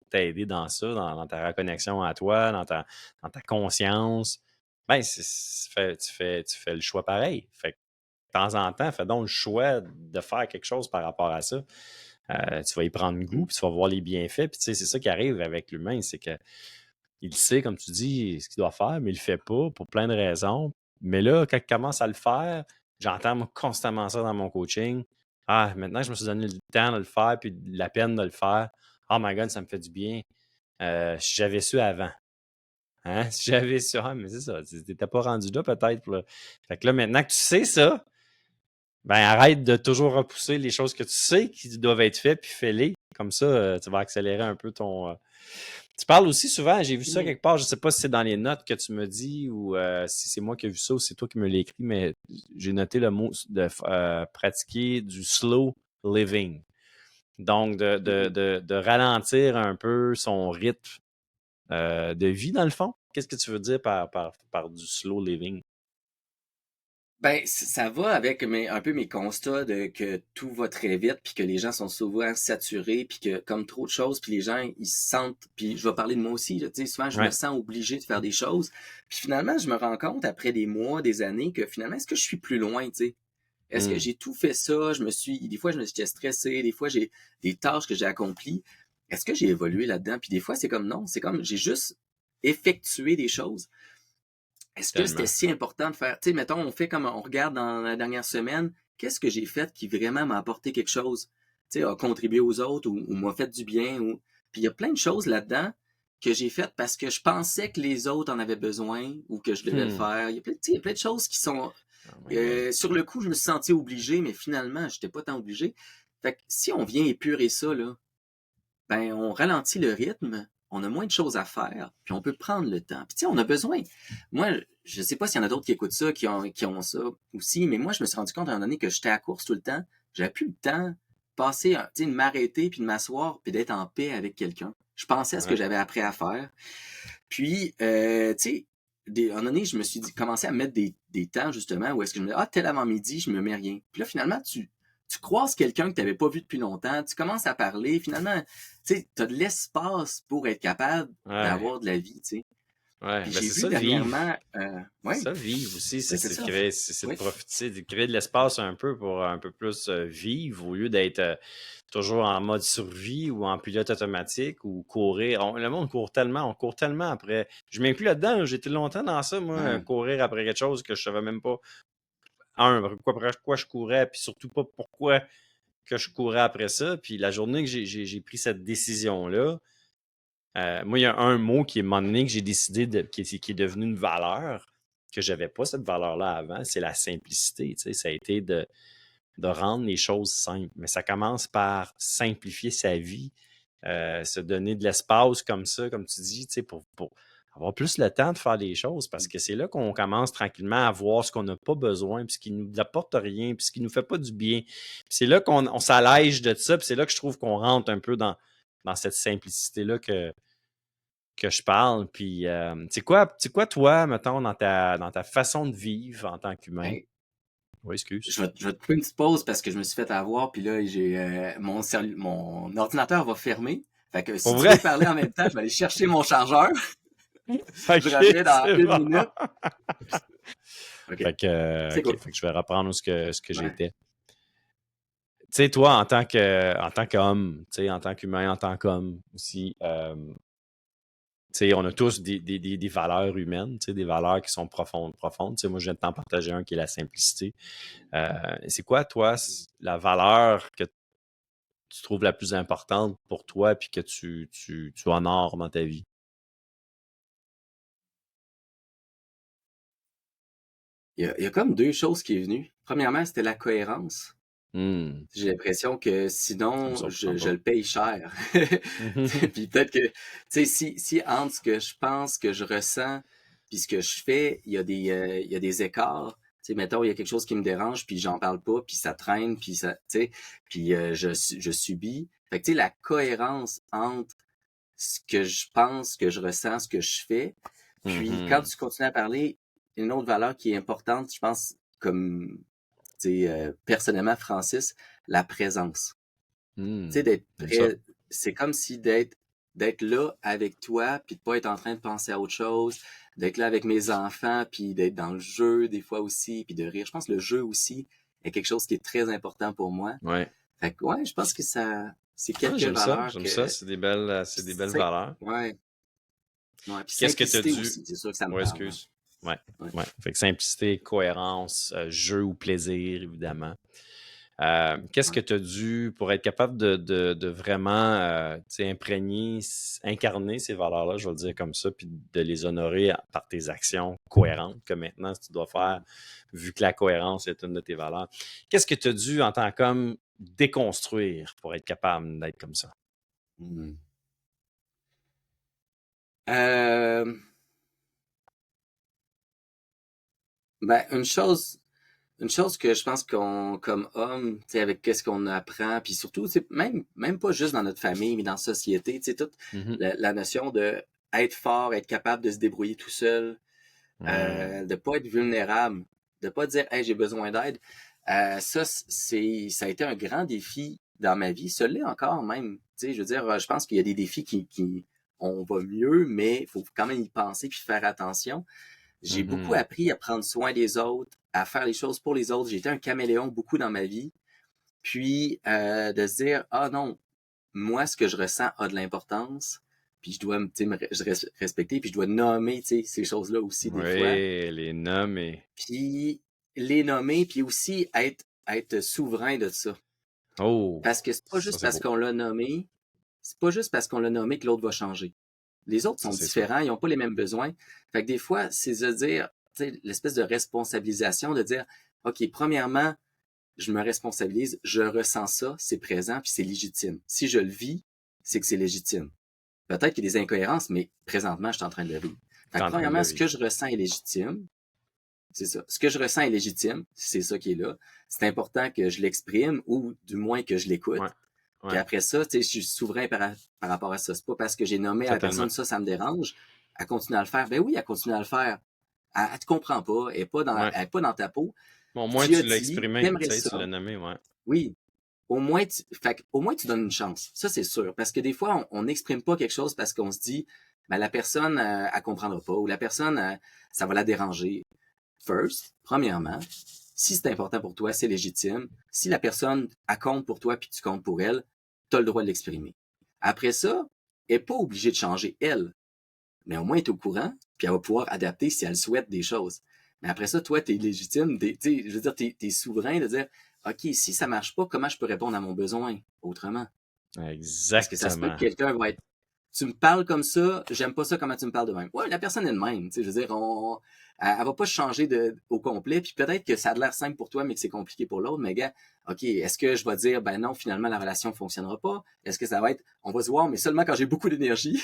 t'aider dans ça, dans ta reconnexion à toi, dans ta conscience, ben, tu fais le choix pareil. Fait que, de temps en temps, fais donc le choix de faire quelque chose par rapport à ça. Tu vas y prendre goût, Mm. puis tu vas voir les bienfaits. Puis tu sais, c'est ça qui arrive avec l'humain, c'est que il sait, comme tu dis, ce qu'il doit faire, mais il le fait pas pour plein de raisons. Mais là, quand il commence à le faire, j'entends constamment ça dans mon coaching. Ah, maintenant que je me suis donné le temps de le faire, puis la peine de le faire, oh my God, ça me fait du bien. Si j'avais su avant. Hein? Si j'avais su, ah, mais c'est ça, tu n'étais pas rendu là peut-être. Là. Fait que là, maintenant que tu sais ça, ben arrête de toujours repousser les choses que tu sais qui doivent être faites, puis fais-les. Comme ça, tu vas accélérer un peu ton. Tu parles aussi souvent, j'ai vu ça Mm. quelque part, je ne sais pas si c'est dans les notes que tu me dis ou si c'est moi qui ai vu ça ou c'est toi qui me l'as écrit, mais j'ai noté le mot de pratiquer du slow living. Donc, Mhm. de ralentir un peu son rythme de vie, dans le fond. Qu'est-ce que tu veux dire par du slow living? Ben, ça va avec un peu mes constats de que tout va très vite, puis que les gens sont souvent saturés, puis que comme trop de choses, puis les gens, ils se sentent, puis je vais parler de moi aussi, là, tu sais, souvent je me Ouais. sens obligé de faire des choses, puis finalement je me rends compte après des mois, des années, que finalement est-ce que je suis plus loin, tu sais? Est-ce que Hmm. j'ai tout fait ça? Des fois je me suis stressé, des fois j'ai des tâches que j'ai accomplies. Est-ce que j'ai évolué là-dedans? Puis des fois c'est comme non, c'est comme j'ai juste effectué des choses. Est-ce que c'était Tellement. si important de faire, tu sais, mettons, on fait comme on regarde dans la dernière semaine, qu'est-ce que j'ai fait qui vraiment m'a apporté quelque chose, tu sais, a contribué aux autres ou m'a fait du bien ou, puis il y a plein de choses là-dedans que j'ai faites parce que je pensais que les autres en avaient besoin ou que je devais le Hmm. faire. Il y a plein de choses qui sont, Oh my God. sur le coup, je me suis senti obligé, mais finalement, j'étais pas tant obligé. Fait que si on vient épurer ça, là, ben, on ralentit le rythme, on a moins de choses à faire, puis on peut prendre le temps. Puis tu sais, on a besoin. Moi, je sais pas s'il y en a d'autres qui écoutent ça, qui ont ça aussi, mais moi, je me suis rendu compte à un moment donné que j'étais à course tout le temps. J'avais plus le temps de passer, tu sais, de m'arrêter, puis de m'asseoir, puis d'être en paix avec quelqu'un. Je pensais à ce que Ouais. j'avais appris à faire. Puis, tu sais, à un moment donné, je me suis commencé à mettre des temps, justement, où est-ce que je me dis, ah, tel avant-midi, je me mets rien. Puis là, finalement, tu croises quelqu'un que tu n'avais pas vu depuis longtemps, tu commences à parler, finalement, tu sais, tu as de l'espace pour être capable Ouais. d'avoir de la vie, tu sais. Ouais. Puis Ben, j'ai c'est vu ça, vivre. dernièrement, C'est ouais, ça, vivre aussi, ben c'est c'est c'est de ça. créer, c'est de Oui, profiter, de créer de l'espace un peu pour un peu plus vivre au lieu d'être toujours en mode survie ou en pilote automatique ou courir. Le monde on court tellement après. Je ne mets plus là-dedans, j'étais longtemps dans ça, moi, ouais, courir après quelque chose que je savais même pas pourquoi je courais, puis surtout pas pourquoi que je courais après ça. Puis la journée que j'ai pris cette décision-là, moi, il y a un mot qui est moment donné que j'ai décidé qui est devenu une valeur, que j'avais pas cette valeur-là avant, c'est la simplicité. Tu sais, ça a été de rendre les choses simples. Mais ça commence par simplifier sa vie, se donner de l'espace comme ça, comme tu dis, tu sais, pour avoir plus le temps de faire des choses, parce que c'est là qu'on commence tranquillement à voir ce qu'on n'a pas besoin, puis ce qui nous apporte rien, puis ce qui nous fait pas du bien. Puis c'est là qu'on s'allège de ça, puis c'est là que je trouve qu'on rentre un peu dans cette simplicité-là que je parle. Puis, c'est quoi, toi, mettons, dans ta façon de vivre en tant qu'humain? Ben, Oui, excuse. je vais te faire une petite pause parce que je me suis fait avoir, puis là, j'ai mon ordinateur va fermer. Fait que si Pour tu vrai? veux parler en même temps, je vais aller chercher mon chargeur. OK, Je reviens dans c'est une bon. minute. OK. OK. C'est cool. Fait que je vais reprendre où ce que Ouais. j'étais. Tu sais, toi, en tant qu'homme, tu sais, en tant qu'humain, en tant qu'homme aussi, tu sais, on a tous des valeurs humaines, tu sais, des valeurs qui sont profondes, profondes. Tu sais, moi, je viens de t'en partager un qui est la simplicité. C'est quoi, toi, la valeur que tu trouves la plus importante pour toi puis que tu honores dans ta vie? Il y a comme deux choses qui est venues. Premièrement, c'était la cohérence. Hmm, J'ai l'impression que ça me sinon, surprend je pas. le paye cher. Puis peut-être que, tu sais, si entre ce que je pense, que je ressens, puis ce que je fais, il y a des écarts. Tu sais, mettons, il y a quelque chose qui me dérange, puis j'en parle pas, puis ça traîne, puis ça, tu sais, puis je subis. Fait que, tu sais, la cohérence entre ce que je pense, ce que je ressens, ce que je fais. Puis quand Mhm. tu continues à parler, une autre valeur qui est importante, je pense, comme, tu sais, personnellement, Francis, la présence. Tu sais, Hmm, d'être j'aime ça. prêt, c'est comme si d'être là avec toi, puis de pas être en train de penser à autre chose, d'être là avec mes enfants, puis d'être dans le jeu des fois aussi, puis de rire. Je pense que le jeu aussi est quelque chose qui est très important pour moi. Ouais. Fait que ouais, je pense que ça, c'est Ah, quelques j'aime ça, valeurs j'aime ça. que, C'est des belles valeurs. ouais, ouais, puis Puis qu'est-ce que tu as simplicité dû. aussi, c'est sûr que ça me Ouais, parle, hein. excuse. Ouais, Ouais. ouais. Fait que simplicité, cohérence, jeu ou plaisir, évidemment. Qu'est-ce que Ouais. tu as dû pour être capable de vraiment tu sais, incarner ces valeurs-là, je vais le dire comme ça, puis de les honorer par tes actions cohérentes que maintenant tu dois faire, vu que la cohérence est une de tes valeurs. Qu'est-ce que tu as dû en tant qu'homme déconstruire pour être capable d'être comme ça? Hmm. Euh, ben, une chose que je pense qu'on, comme homme, tu sais, avec qu'est-ce qu'on apprend, puis surtout, c'est même pas juste dans notre famille, mais dans la société, tu sais, toute Mhm. la notion de être fort, être capable de se débrouiller tout seul, Ouais. de pas être vulnérable, de pas dire, hey, j'ai besoin d'aide. Ça a été un grand défi dans ma vie. Ça l'est encore même. Tu sais, je veux dire, je pense qu'il y a des défis on va mieux, mais il faut quand même y penser puis faire attention. J'ai beaucoup Mhm. appris à prendre soin des autres, à faire les choses pour les autres. J'ai été un caméléon beaucoup dans ma vie. Puis de se dire, ah non, moi, ce que je ressens a de l'importance. Puis je dois respecter, puis je dois nommer ces choses-là aussi des fois. Oui, les noms, mais. Puis les nommer, puis aussi être souverain de ça. Oh, Parce que ça c'est beau. c'est pas juste parce qu'on l'a nommé que l'autre va changer. Les autres Ça sont c'est sûr. différents, ils n'ont pas les mêmes besoins. Fait que des fois, c'est de dire, tu sais, l'espèce de responsabilisation, de dire, OK, premièrement, je me responsabilise, je ressens ça, c'est présent, puis c'est légitime. Si je le vis, c'est que c'est légitime. Peut-être qu'il y a des incohérences, mais présentement, je suis en train de le vivre. Fait T'es que en train de premièrement, le ce que vivre. je ressens est légitime. C'est ça. Ce que je ressens est légitime, c'est ça qui est là. C'est important que je l'exprime ou du moins que je l'écoute. Ouais, Puis ouais, après ça, tu sais, je suis souverain par rapport à ça. C'est pas parce que j'ai nommé à la totalement. personne ça me dérange. Elle continue à le faire. Ben oui, elle continue à le faire. Elle te comprend pas. Ouais. Elle est pas dans ta peau. Bon, au moins, Tu as tu l'as dit, exprimé, tu t'aimerais sais, tu ça. l'as nommé, ouais. Oui. Au moins tu donnes une chance. Ça, c'est sûr. Parce que des fois, on n'exprime pas quelque chose parce qu'on se dit, ben, la personne, elle comprendra pas, ou la personne, ça va la déranger. First, premièrement, si c'est important pour toi, c'est légitime. Si la personne, elle compte pour toi puis tu comptes pour elle, tu as le droit de l'exprimer. Après ça, elle n'est pas obligée de changer elle, mais au moins elle est au courant, puis elle va pouvoir adapter si elle souhaite des choses. Mais après ça, toi, t'es légitime, tu sais, je veux dire, t'es souverain de dire, OK, si ça marche pas, comment je peux répondre à mon besoin autrement? Parce que ça se peut que Exactement. quelqu'un va être, tu me parles comme ça, j'aime pas ça comment tu me parles de même. Ouais, la personne est de même, tu sais, je veux dire, elle va pas changer au complet, puis peut-être que ça a l'air simple pour toi, mais que c'est compliqué pour l'autre, mais gars, OK, est-ce que je vais dire, ben non, finalement, la relation fonctionnera pas? Est-ce que ça va être, on va se voir, mais seulement quand j'ai beaucoup d'énergie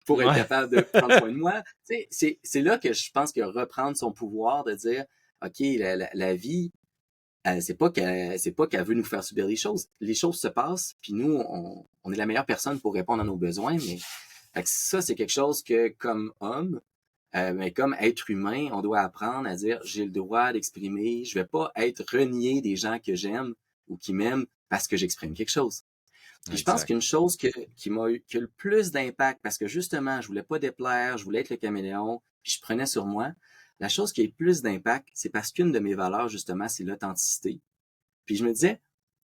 pour être Ouais. capable de prendre soin de moi? Tu sais, c'est là que je pense que reprendre son pouvoir de dire, OK, la vie, c'est pas qu'elle veut nous faire subir des choses. Les choses se passent, puis nous, on est la meilleure personne pour répondre à nos besoins, mais fait que ça, c'est quelque chose que, comme homme, mais comme être humain, on doit apprendre à dire j'ai le droit d'exprimer, je vais pas être renié des gens que j'aime ou qui m'aiment parce que j'exprime quelque chose. Puis je pense Exact. qu'une chose qui a le plus d'impact, parce que justement, je voulais pas déplaire, je voulais être le caméléon, puis je prenais sur moi, la chose qui a le plus d'impact, c'est parce qu'une de mes valeurs, justement, c'est l'authenticité. Puis je me disais,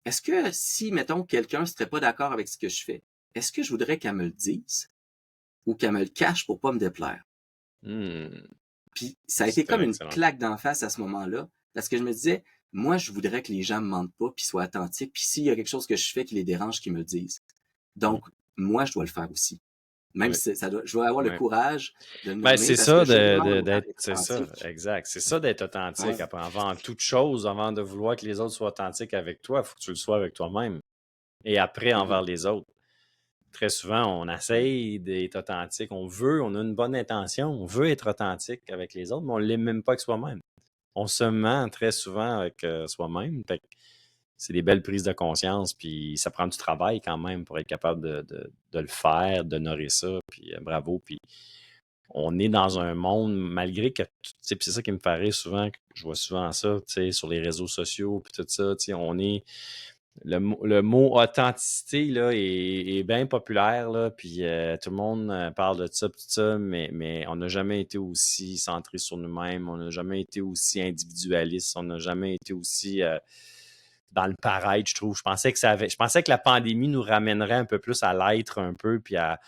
est-ce que si, mettons, quelqu'un serait pas d'accord avec ce que je fais, est-ce que je voudrais qu'elle me le dise ou qu'elle me le cache pour pas me déplaire? Hmm. Puis ça a été C'était comme une excellent. claque d'en face à ce moment-là, parce que je me disais, moi, je voudrais que les gens me mentent pas, puis soient authentiques, puis s'il y a quelque chose que je fais qui les dérange, qu'ils me le disent. Hmm. Donc, moi, je dois le faire aussi. Même Oui. si je dois avoir le Oui. courage de le Ben, nommer, c'est parce que ça je demande aux gens d'être, d'être c'est ça, authentiques. exact. C'est ça d'être authentique. Ouais. Après, avant toute chose, avant de vouloir que les autres soient authentiques avec toi, il faut que tu le sois avec toi-même. Et après, Mhm. envers les autres. Très souvent, on Ouais. essaye d'être authentique. On a une bonne intention, on veut être authentique avec les autres, mais on ne l'est même pas avec soi-même. On se ment très souvent avec soi-même. Fait que c'est des belles prises de conscience, puis ça prend du travail quand même pour être capable de le faire, d'honorer ça, puis bravo. Puis on est dans un monde, malgré que, tu sais, puis c'est ça qui me paraît souvent, je vois souvent ça, tu sais, sur les réseaux sociaux, puis tout ça, tu sais, le mot authenticité là, est bien populaire, là, puis tout le monde parle de ça, puis tout ça, mais on n'a jamais été aussi centré sur nous-mêmes, on n'a jamais été aussi individualiste, on n'a jamais été aussi dans le paraître, je trouve. Je pensais que la pandémie nous ramènerait un peu plus à l'être un peu, puis à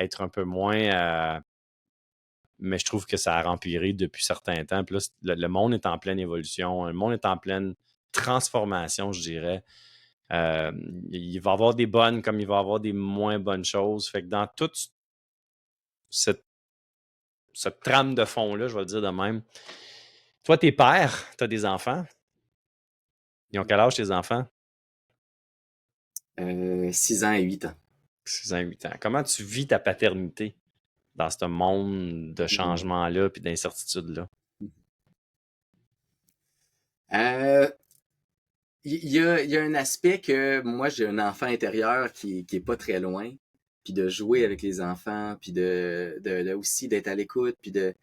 être un peu moins. Mais je trouve que ça a empiré depuis certains temps. Puis là, le monde est en pleine évolution, le monde est en pleine transformation, je dirais. Euh, il va y avoir des bonnes comme il va y avoir des moins bonnes choses. Fait que dans toute cette, cette trame de fond-là, je vais le dire de même. Toi, t'es père, t'as des enfants. Ils ont quel âge tes enfants? 6 ans et 8 ans. 6 ans, 8 ans. Comment tu vis ta paternité dans ce monde de Mhm. changement-là puis d'incertitude-là? Euh, il y a un aspect que moi, j'ai un enfant intérieur qui est pas très loin, puis de jouer avec les enfants, puis de aussi d'être à l'écoute, puis de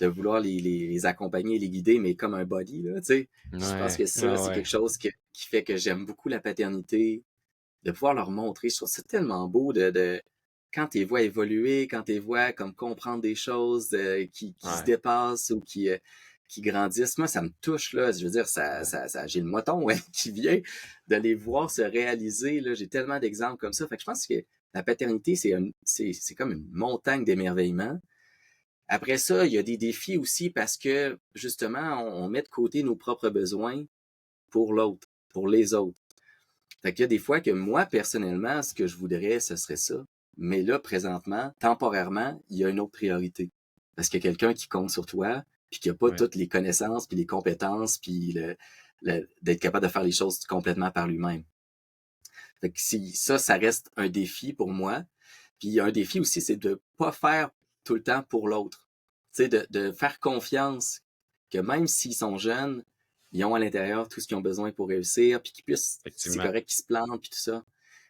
vouloir les accompagner, les guider, mais comme un body, là, tu sais. Je pense Ouais, que ça, ouais, c'est ouais. quelque chose qui fait que j'aime beaucoup la paternité, de pouvoir leur montrer. Je trouve ça tellement beau quand tu les vois évoluer, quand tu les vois comme comprendre des choses qui se Ouais, dépassent ou qui grandissent. Moi, ça me touche, là. Je veux dire, ouais, j'ai le moton ouais, qui vient de les voir se réaliser. Là. J'ai tellement d'exemples comme ça. Fait que je pense que la paternité, c'est comme une montagne d'émerveillement. Après ça, il y a des défis aussi parce que, justement, on met de côté nos propres besoins pour l'autre, pour les autres. Fait qu'il y a des fois que moi, personnellement, ce que je voudrais, ce serait ça. Mais là, présentement, temporairement, il y a une autre priorité. Parce qu'il y a quelqu'un qui compte sur toi, puis qui a pas ouais, toutes les connaissances, puis les compétences, puis d'être capable de faire les choses complètement par lui-même. Fait que si ça reste un défi pour moi. Puis un défi aussi, c'est de pas faire tout le temps pour l'autre. Tu sais, de faire confiance que même s'ils sont jeunes, ils ont à l'intérieur tout ce qu'ils ont besoin pour réussir, puis qu'ils puissent, c'est effectivement. correct qu'ils se plantent, puis tout ça.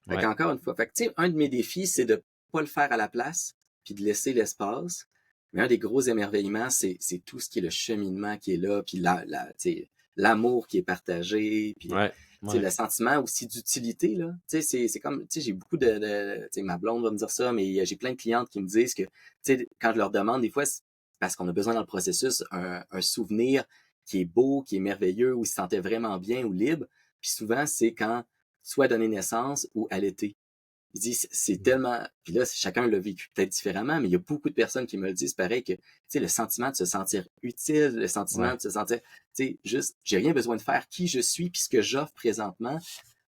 Fait Ouais, qu'encore une fois, fait que, tu sais, un de mes défis, c'est de pas le faire à la place, puis de laisser l'espace. Mais un des gros émerveillements, c'est tout ce qui est le cheminement qui est là, puis tu sais, l'amour qui est partagé, puis ouais, tu sais, ouais. le sentiment aussi d'utilité, là. Tu sais, c'est comme, tu sais, j'ai beaucoup tu sais, ma blonde va me dire ça, mais j'ai plein de clientes qui me disent que, tu sais, quand je leur demande, des fois, c'est parce qu'on a besoin dans le processus un souvenir qui est beau, qui est merveilleux, où ils se sentaient vraiment bien ou libre. Puis souvent, c'est quand soit donner naissance ou allaiter. Il dit, c'est tellement, puis là, chacun l'a vécu peut-être différemment, mais il y a beaucoup de personnes qui me le disent pareil que, tu sais, le sentiment de se sentir utile, le sentiment Ouais. de se sentir, tu sais, juste, j'ai rien besoin de faire qui je suis, puis ce que j'offre présentement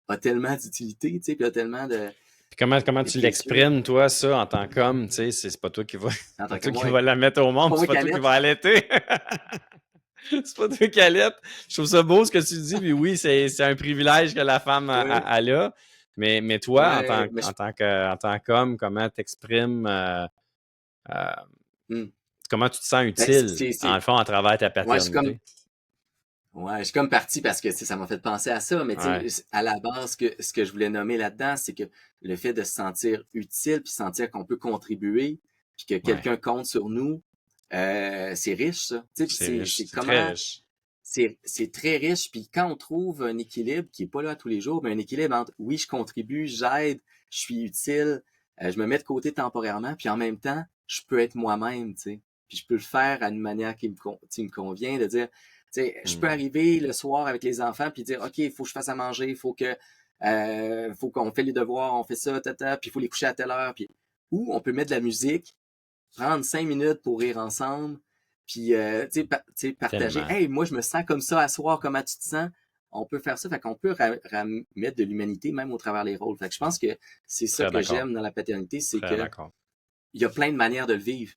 a tellement d'utilité, tu sais, puis a tellement de, Puis comment c'est tu précieux l'exprimes, toi, ça, en tant qu'homme, tu sais, c'est pas toi qui va, en c'est pas tant que toi qui moi. va la mettre au C'est monde, pas puis c'est moi pas qui toi qui allaite. va allaiter. C'est pas toi qui allaite. Je trouve ça beau ce que tu dis, puis oui, c'est un privilège que la femme Ouais, elle a. Mais toi, ouais, mais en tant qu'homme, comment t'exprimes, euh, hmm. comment tu te sens Ben, utile, en le fond, à travers ta moi, je suis comme, paternité? ouais, je suis comme parti parce que, tu sais, ça m'a fait penser à ça, mais tu Ouais, sais, à la base, ce que je voulais nommer là-dedans, c'est que le fait de se sentir utile, puis sentir qu'on peut contribuer, puis que ouais. quelqu'un compte sur nous, c'est riche, ça. Tu sais, puis C'est riche, c'est c'est très comment, riche. c'est très riche, puis quand on trouve un équilibre qui est pas là tous les jours, mais un équilibre entre, oui, je contribue, j'aide, je suis utile, je me mets de côté temporairement, puis en même temps, je peux être moi-même, tu sais. Puis je peux le faire à une manière qui me convient, de dire, tu sais, je peux Hmm. arriver le soir avec les enfants puis dire, OK, il faut que je fasse à manger, il faut qu'on fait les devoirs, on fait ça, tata, puis il faut les coucher à telle heure, puis ou on peut mettre de la musique, prendre 5 minutes pour rire ensemble, puis tu sais, partager. Tellement. Hey, moi je me sens comme ça à soir, comment tu te sens? On peut faire ça, fait qu'on peut mettre de l'humanité même au travers les rôles. Fait que je pense que c'est ça Très que d'accord. j'aime dans la paternité, c'est Très que d'accord. il y a plein de manières de le vivre.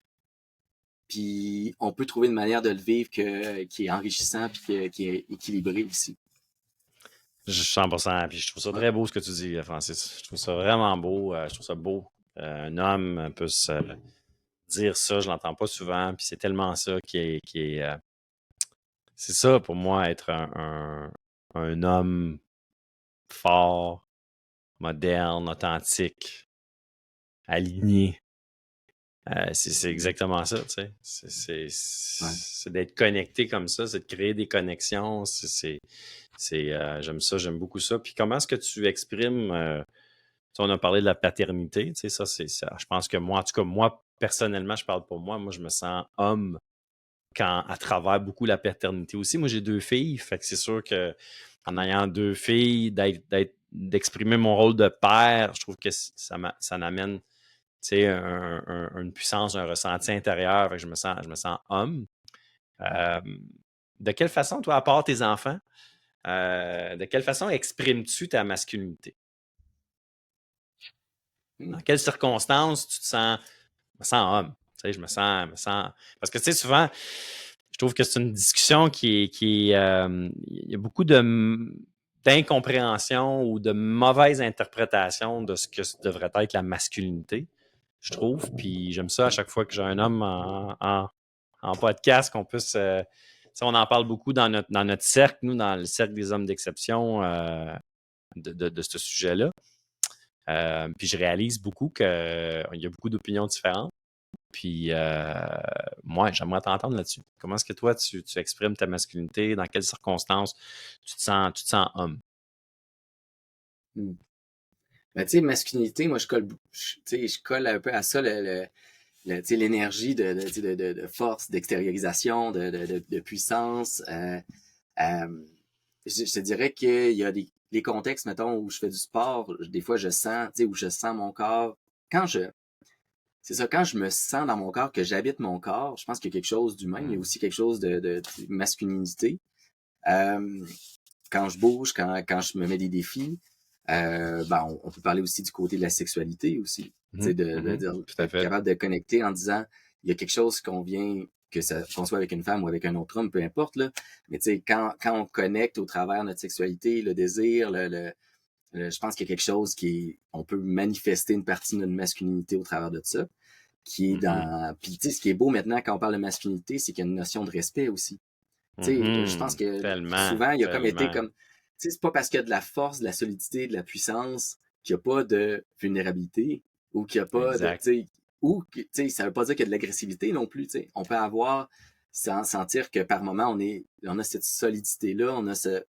Puis on peut trouver une manière de le vivre qui est enrichissant puis qui est équilibré aussi. 100%. Puis je trouve ça Ouais. très beau ce que tu dis, Francis. Je trouve ça vraiment beau. Je trouve ça beau. Un homme peut se dire ça, je l'entends pas souvent. Puis c'est tellement ça c'est ça pour moi, être un homme fort, moderne, authentique, aligné. C'est exactement ça, tu sais. Ouais. C'est d'être connecté comme ça, c'est de créer des connexions. J'aime ça, j'aime beaucoup ça. Puis comment est-ce que tu exprimes, tu sais, on a parlé de la paternité, tu sais, ça, c'est ça. Je pense que moi, en tout cas, moi, personnellement, je parle pour moi, je me sens homme à travers beaucoup la paternité aussi. Moi, j'ai 2 filles, fait que c'est sûr que en ayant 2 filles, d'exprimer mon rôle de père, je trouve que ça m'amène, tu sais, une puissance, un ressenti intérieur. Fait que je me sens homme. Euh, de quelle façon, toi, à part tes enfants, de quelle façon exprimes-tu ta masculinité? Hmm. Dans quelles circonstances tu te sens, je me sens homme? Tu sais, me sens. Parce que, tu sais, souvent, je trouve que c'est une discussion il y a beaucoup d'incompréhension ou de mauvaise interprétation de ce que devrait être la masculinité, je trouve. Puis j'aime ça à chaque fois que j'ai un homme en podcast qu'on puisse. Tu sais, on en parle beaucoup dans notre cercle, nous, dans le cercle des hommes d'exception, de ce sujet-là. Puis je réalise beaucoup qu'il y a beaucoup d'opinions différentes. Puis moi, j'aimerais t'entendre là-dessus. Comment est-ce que toi, tu exprimes ta masculinité? Dans quelles circonstances tu te sens homme? Hmm. Ben, tu sais, masculinité, moi, tu sais, je colle un peu à ça, tu sais, l'énergie tu sais, de force, d'extériorisation, de puissance. Je te dirais qu'il y a des contextes, mettons, où je fais du sport, des fois, je sens, tu sais, où je sens mon corps. Quand je, c'est ça, quand je me sens dans mon corps, que j'habite mon corps, je pense qu'il y a quelque chose d'humain, il y a Hmm. aussi quelque chose de masculinité. Euh, quand je bouge, quand je me mets des défis, ben, on peut parler aussi du côté de la sexualité aussi. Tu sais, Mhm, mhm, tout à d'être fait. capable de connecter en disant, il y a quelque chose qu'on soit avec une femme ou avec un autre homme, peu importe, là. Mais tu sais, quand on connecte au travers notre sexualité, le désir, je pense qu'il y a quelque chose on peut manifester une partie de notre masculinité au travers de ça, qui est Mhm, puis tu sais, ce qui est beau maintenant quand on parle de masculinité, c'est qu'il y a une notion de respect aussi. Tu sais, je pense mhm. que Tellement, souvent, il y a comme été tellement. comme, tu sais, c'est pas parce qu'il y a de la force, de la solidité, de la puissance qu'il n'y a pas de vulnérabilité ou qu'il n'y a pas de, tu Exact. sais, tu sais, ça veut pas dire qu'il y a de l'agressivité non plus, tu sais. On peut avoir, sans sentir que par moment, on a cette solidité-là, on a ce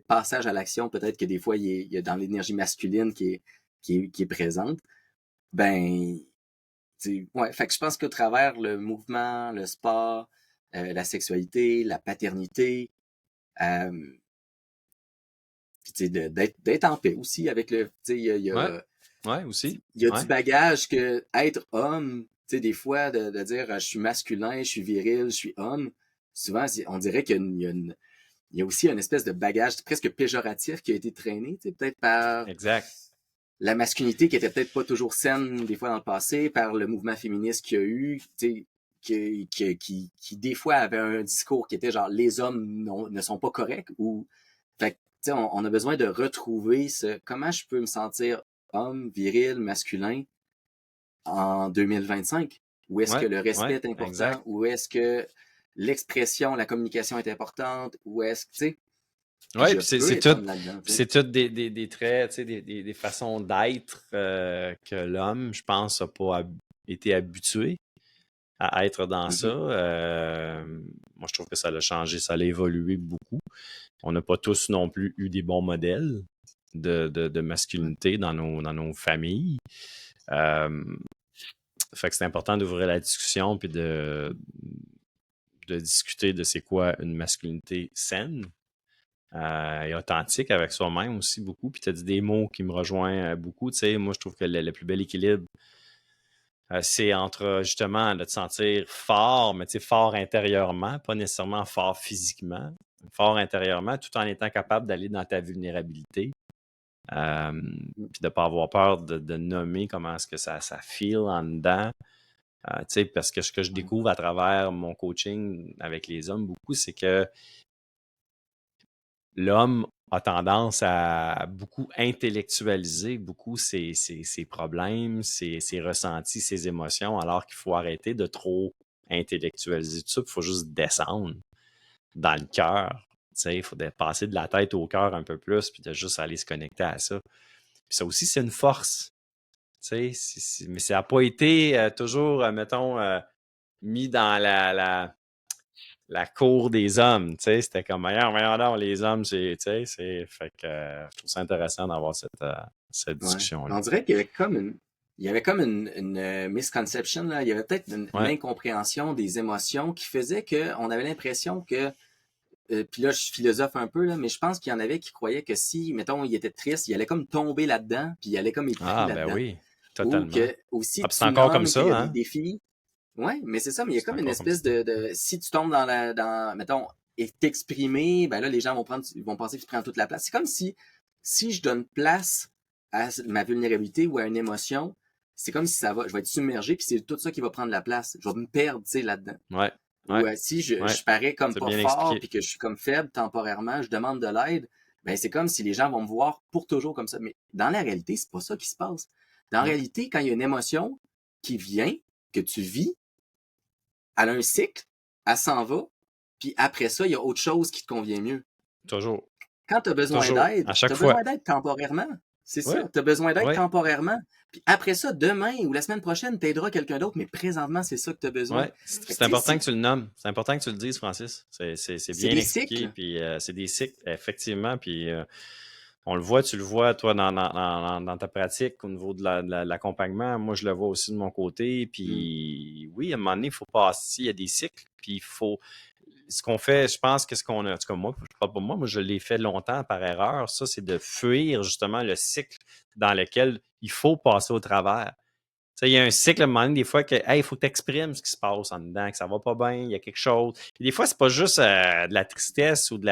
passage à l'action, peut-être que des fois, il y a dans l'énergie masculine qui est présente. Ben, ouais, fait que je pense qu'au travers le mouvement, le sport, la sexualité, la paternité, puis d'être en paix aussi avec le, tu sais, Ouais. Ouais, aussi. Il y a du Ouais, bagage que être homme, tu sais, des fois, de dire je suis masculin, je suis viril, je suis homme, souvent, on dirait il y a aussi une espèce de bagage presque péjoratif qui a été traîné, tu sais, peut-être par exact. la masculinité qui était peut-être pas toujours saine des fois dans le passé, par le mouvement féministe qu'il y a eu, tu sais, qui des fois avait un discours qui était genre les hommes ne sont pas corrects ou fait que, tu sais, on a besoin de retrouver ce comment je peux me sentir homme, viril, masculin en 2025? Où est-ce que Ouais, le respect ouais, est important? exact. Où est-ce que l'expression, la communication est importante? Où est-ce que, tu sais, puis Ouais, je puis peux être homme là-dedans, tu sais. c'est tout des traits, tu sais, des façons d'être que l'homme, je pense, n'a pas été habitué à être dans ça. Mhm. Moi, je trouve que ça l'a changé, ça l'a évolué beaucoup. On n'a pas tous non plus eu des bons modèles de masculinité dans nos familles. Euh, Fait que c'est important d'ouvrir la discussion puis de discuter de c'est quoi une masculinité saine et authentique avec soi-même aussi beaucoup. Puis tu as dit des mots qui me rejoignent beaucoup. Tu sais, moi, je trouve que le plus bel équilibre, c'est entre justement de te sentir fort, mais tu sais, fort intérieurement, pas nécessairement fort physiquement, fort intérieurement, tout en étant capable d'aller dans ta vulnérabilité. Puis de ne pas avoir peur de nommer comment est-ce que ça feel en dedans. Tu sais, parce que ce que je Ouais. découvre à travers mon coaching avec les hommes beaucoup, c'est que l'homme a tendance à beaucoup intellectualiser beaucoup ses problèmes, ses ressentis, ses émotions, alors qu'il faut arrêter de trop intellectualiser tout ça, il faut juste descendre dans le cœur. Tu sais, il faut passer de la tête au cœur un peu plus, puis de juste aller se connecter à ça. Puis ça aussi, c'est une force. Tu sais, mais ça n'a pas été toujours, mettons, mis dans la cour des hommes, tu sais, c'était comme, voyons donc, les hommes, c'est, tu sais, c'est, fait que je trouve ça intéressant d'avoir cette Ouais. discussion-là. On dirait qu'il y avait comme une misconception, là. Il y avait peut-être une Ouais. incompréhension des émotions qui faisait qu'on avait l'impression que, puis là, je philosophe un peu, là, mais je pense qu'il y en avait qui croyaient que si, mettons, il était triste, il allait comme tomber là-dedans, puis il allait comme être pris Ah, ben là-dedans. oui, Ou totalement. que, aussi, Ah, puis c'est tu encore comme nommes ça, qu'il y a des hein? défis. Ouais, mais c'est ça, mais il y a C'est comme une encore comme ça. espèce si tu tombes mettons, et t'exprimer, ben là, les gens vont penser que tu prends toute la place. C'est comme si je donne place à ma vulnérabilité ou à une émotion, c'est comme si je vais être submergé, puis c'est tout ça qui va prendre la place. Je vais me perdre, tu sais, là-dedans. Ouais, Ou ouais, si ouais. je parais comme C'est pas bien fort, expliqué. puis que je suis comme faible temporairement, je demande de l'aide, ben c'est comme si les gens vont me voir pour toujours comme ça. Mais dans la réalité, c'est pas ça qui se passe. Dans la Non, réalité, quand il y a une émotion qui vient, que tu vis, elle a un cycle, elle s'en va, puis après ça, il y a autre chose qui te convient mieux. toujours, Quand tu as besoin toujours, à d'aide, tu chaque as fois. besoin d'aide temporairement. C'est Oui, ça, tu as besoin d'aide oui, temporairement. Puis après ça, demain ou la semaine prochaine, t'aideras quelqu'un d'autre, mais présentement, c'est ça que tu as besoin. oui. Fait que, C'est tu sais, important que tu le nommes. C'est important que tu le dises, Francis. C'est c'est bien des expliqué, cycles. puis c'est des cycles, effectivement, puis on le voit, tu le vois, toi, dans ta pratique au niveau de l'accompagnement. Moi, je le vois aussi de mon côté. Mm. Puis oui, à un moment donné, il faut passer, il y a des cycles. Puis il faut. Ce qu'on fait, je pense que ce qu'on a, en tout cas, moi, je parle pas de moi, je l'ai fait longtemps par erreur. Ça, c'est de fuir justement le cycle dans lequel il faut passer au travers. Tu sais, il y a un cycle, à un moment donné, des fois, que, hey, il faut que tu exprimes ce qui se passe en dedans, que ça va pas bien, il y a quelque chose. Puis des fois, c'est pas juste de la tristesse ou de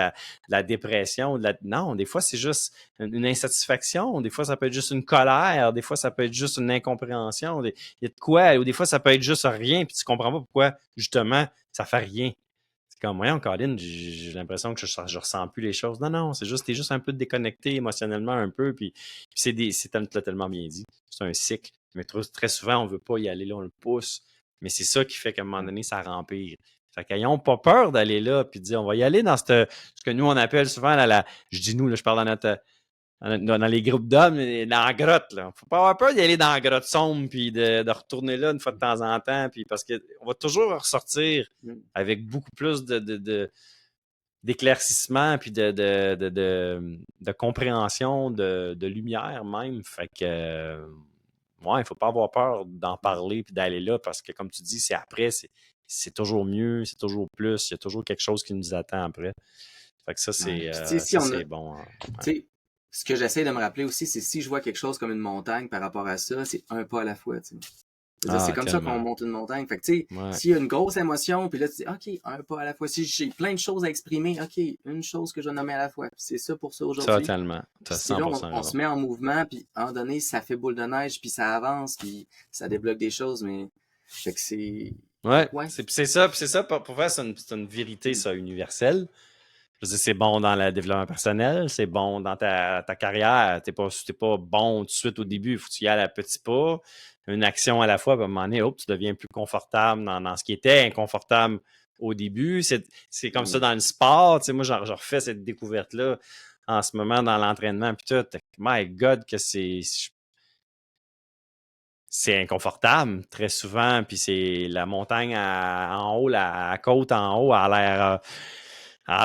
la dépression. Non, des fois, c'est juste une insatisfaction. Des fois, ça peut être juste une colère. Des fois, ça peut être juste une incompréhension. Il y a de quoi, ou des fois, ça peut être juste rien, puis tu comprends pas pourquoi, justement, ça fait rien. C'est comme, voyons, Colin, j'ai l'impression que je ressens plus les choses. Non, non, c'est juste, t'es juste un peu déconnecté émotionnellement un peu, puis c'est tellement bien dit. C'est un cycle. Mais très souvent, on veut pas y aller là, on le pousse. Mais c'est ça qui fait qu'à un moment donné, ça rempire. Fait qu'ayons pas peur d'aller là, puis de dire, on va y aller dans ce que nous, on appelle souvent, je dis nous, là, je parle dans les groupes d'hommes, dans la grotte, là. Faut pas avoir peur d'y aller dans la grotte sombre, puis de retourner là une fois de temps en temps, puis parce qu'on va toujours ressortir Mm. avec beaucoup plus d'éclaircissement, puis de compréhension, de lumière même. Fait que, ouais, il faut pas avoir peur d'en parler, puis d'aller là, parce que comme tu dis, c'est après, c'est toujours mieux, c'est toujours plus, il y a toujours quelque chose qui nous attend après. Fait que Ouais. Puis tu sais, si ça, on a, c'est bon, hein. tu sais, ce que j'essaie de me rappeler aussi, c'est si je vois quelque chose comme une montagne par rapport à ça, c'est un pas à la fois, tu sais. C'est comme ça qu'on Tellement. monte une montagne. Fait que, tu sais, Ouais. s'il y a une grosse émotion, puis là, tu dis, OK, un pas à la fois. Si j'ai plein de choses à exprimer, OK, une chose que je vais nommer à la fois. C'est ça pour ça aujourd'hui. Totalement. Puis T'as si là, 100% on se raison. met en mouvement, puis à un moment donné, ça fait boule de neige, puis ça avance, puis ça débloque des choses, mais fait que c'est... Fait Ouais, que ouais. c'est ça, puis c'est ça, pour faire, c'est une vérité, ça, universelle. Je veux dire, c'est bon dans le développement personnel, c'est bon dans ta carrière. T'es pas bon tout de suite au début, il faut que tu y ailles à petits pas, une action à la fois, puis à un moment donné, hop, tu deviens plus confortable dans ce qui était inconfortable au début. C'est comme ça dans le sport. Tu sais, moi, je refais cette découverte-là en ce moment dans l'entraînement, puis tout. My God, que c'est inconfortable très souvent, puis c'est la montagne en haut, la côte en haut a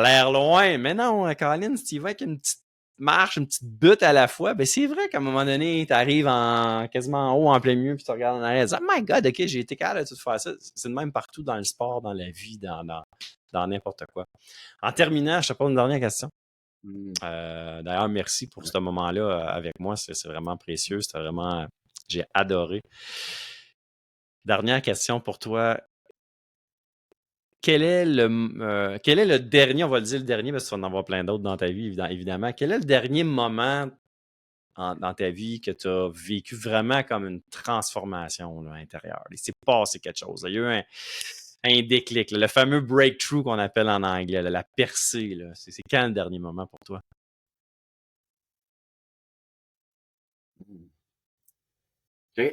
l'air loin. Mais non, Colin, si tu vas avec une petite marche, une petite butte à la fois, ben c'est vrai qu'à un moment donné, tu arrives quasiment en haut, en plein milieu, puis tu regardes en arrière, tu dis, oh my God, OK, j'ai été capable de tout faire ça. C'est de même partout dans le sport, dans la vie, dans n'importe quoi. En terminant, je te pose une dernière question. D'ailleurs, merci pour ce moment-là avec moi. C'est vraiment précieux. C'était vraiment... J'ai adoré. Dernière question pour toi. Quel est le dernier, on va le dire le dernier, parce que tu vas en avoir plein d'autres dans ta vie, évidemment. Quel est le dernier moment dans ta vie que tu as vécu vraiment comme une transformation là, intérieure? Il s'est passé quelque chose. Il y a eu un déclic, là, le fameux breakthrough qu'on appelle en anglais, là, la percée. Là. C'est quand le dernier moment pour toi?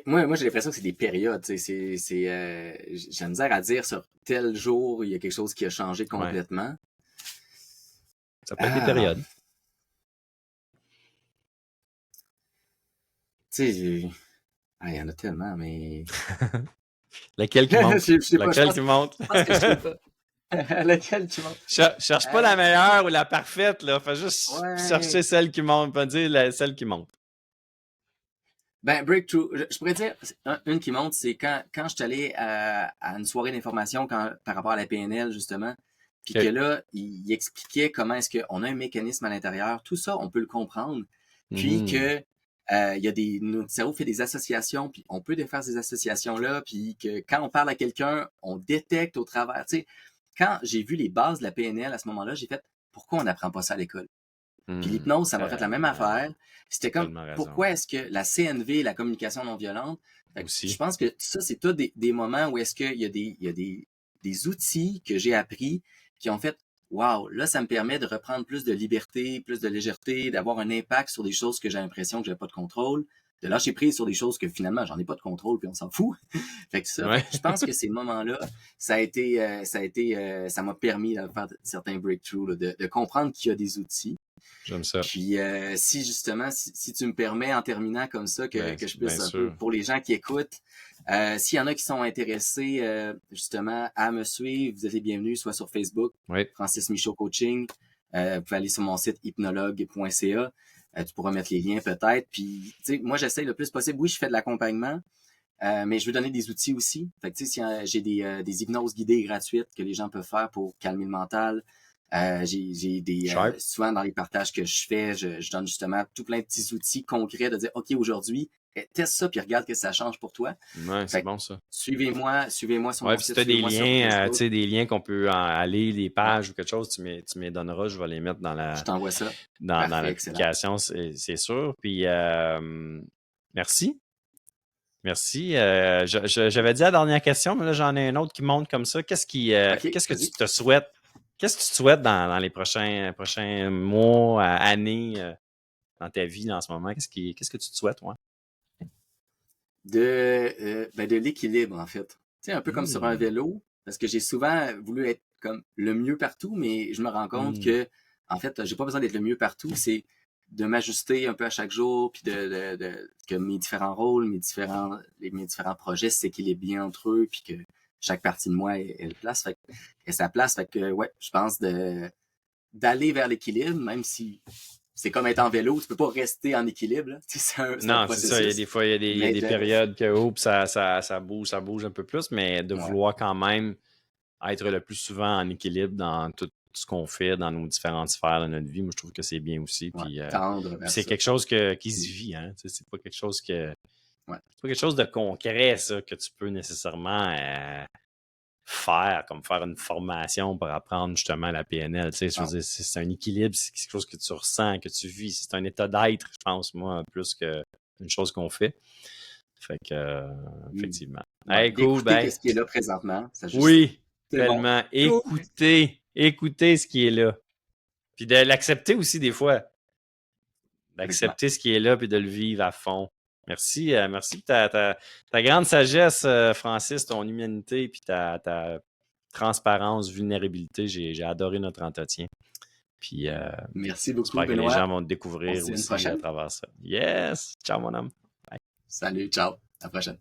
Moi, j'ai l'impression que c'est des périodes. Tu sais, j'ai la misère à dire sur tel jour, il y a quelque chose qui a changé Ouais. complètement. Ça peut être des périodes. Tu sais, il y en a tellement, mais... Lequel qui monte? Je sais pas, Lequel qui monte? je pense que je sais pas. Lequel qui monte? Cherche pas la meilleure ou la parfaite, là. Fais juste chercher Ouais. celle qui monte. Pas dire celle qui monte. Ben, breakthrough, je pourrais dire, une qui monte, c'est quand je suis allé à une soirée d'information par rapport à la PNL, justement, puis que là, il expliquait comment est-ce qu'on a un mécanisme à l'intérieur. Tout ça, on peut le comprendre. Puis que il y a notre cerveau fait des associations, puis on peut défaire ces associations-là, puis que quand on parle à quelqu'un, on détecte au travers. Tu sais, quand j'ai vu les bases de la PNL à ce moment-là, j'ai fait, pourquoi on n'apprend pas ça à l'école? Puis l'hypnose, ça m'a fait la même affaire. C'était comme, pourquoi est-ce que la CNV, la communication non violente, je pense que ça, c'est tout des moments où est-ce qu'il y a des outils que j'ai appris qui ont fait, wow, là, ça me permet de reprendre plus de liberté, plus de légèreté, d'avoir un impact sur des choses que j'ai l'impression que j'avais pas de contrôle, de lâcher prise sur des choses que finalement, j'en ai pas de contrôle, puis on s'en fout. Fait que ça, je pense que ces moments-là, ça m'a permis de faire certains breakthroughs, là, de comprendre qu'il y a des outils. J'aime ça. Puis si justement, si tu me permets en terminant comme ça, que je puisse un peu, pour les gens qui écoutent, s'il y en a qui sont intéressés justement à me suivre, vous êtes les bienvenus, soit sur Facebook, Francis Michaud Coaching, vous pouvez aller sur mon site hypnologue.ca, tu pourras mettre les liens peut-être. Puis tu sais, moi j'essaie le plus possible, oui, je fais de l'accompagnement, mais je veux donner des outils aussi. Fait que tu sais, j'ai des hypnoses guidées gratuites que les gens peuvent faire pour calmer le mental. J'ai des souvent dans les partages que je fais, je donne justement tout plein de petits outils concrets de dire OK, aujourd'hui, teste ça puis regarde que ça change pour toi. Ouais, c'est bon ça. Suivez-moi sur mon site. Si tu as des liens, tu sais, des liens qu'on peut aller, des pages ou quelque chose, tu me donneras, je vais les mettre je t'envoie ça. Dans l'application, c'est sûr. Puis merci. Merci. J'avais dit la dernière question, mais là, j'en ai une autre qui monte comme ça. Qu'est-ce que tu te souhaites? Qu'est-ce que tu te souhaites dans les prochains mois, années, dans ta vie en ce moment? Qu'est-ce que tu te souhaites, ouais? De l'équilibre, en fait. Tu sais, un peu comme sur un vélo, parce que j'ai souvent voulu être comme le mieux partout, mais je me rends compte que, en fait, j'ai pas besoin d'être le mieux partout, c'est de m'ajuster un peu à chaque jour, puis que mes différents rôles, mes différents projets s'équilibrent bien entre eux, puis que chaque partie de moi ait sa place. Fait que, ouais, je pense d'aller vers l'équilibre, même si c'est comme être en vélo, tu peux pas rester en équilibre. Là. C'est un processus. C'est ça. Des fois, il y a des périodes que ça bouge un peu plus, mais de vouloir quand même être le plus souvent en équilibre dans tout ce qu'on fait dans nos différentes sphères de notre vie. Moi, je trouve que c'est bien aussi. Puis, tendre vers c'est ça. quelque chose qui se vit, hein. Tu sais, c'est pas quelque chose Ouais. c'est pas quelque chose de concret, ça, que tu peux nécessairement faire, comme faire une formation pour apprendre justement la PNL. Tu sais, je veux dire, c'est un équilibre, c'est quelque chose que tu ressens, que tu vis. C'est un état d'être, je pense, moi, plus qu'une chose qu'on fait. Fait que, effectivement. Ouais, Hey, cool, d'écouter ce qui est là présentement. Ça juste, oui, c'est tellement. bon. Écouter ce qui est là. Puis de l'accepter aussi des fois. D'accepter ce qui est là puis de le vivre à fond. Merci pour ta grande sagesse, Francis, ton humanité puis ta transparence, vulnérabilité. J'ai adoré notre entretien. Puis Merci beaucoup, j'espère que les Benoît. gens vont te On découvrir se dit à une aussi à prochaine. travers ça. Yes! Ciao, mon homme. Salut, ciao. À la prochaine.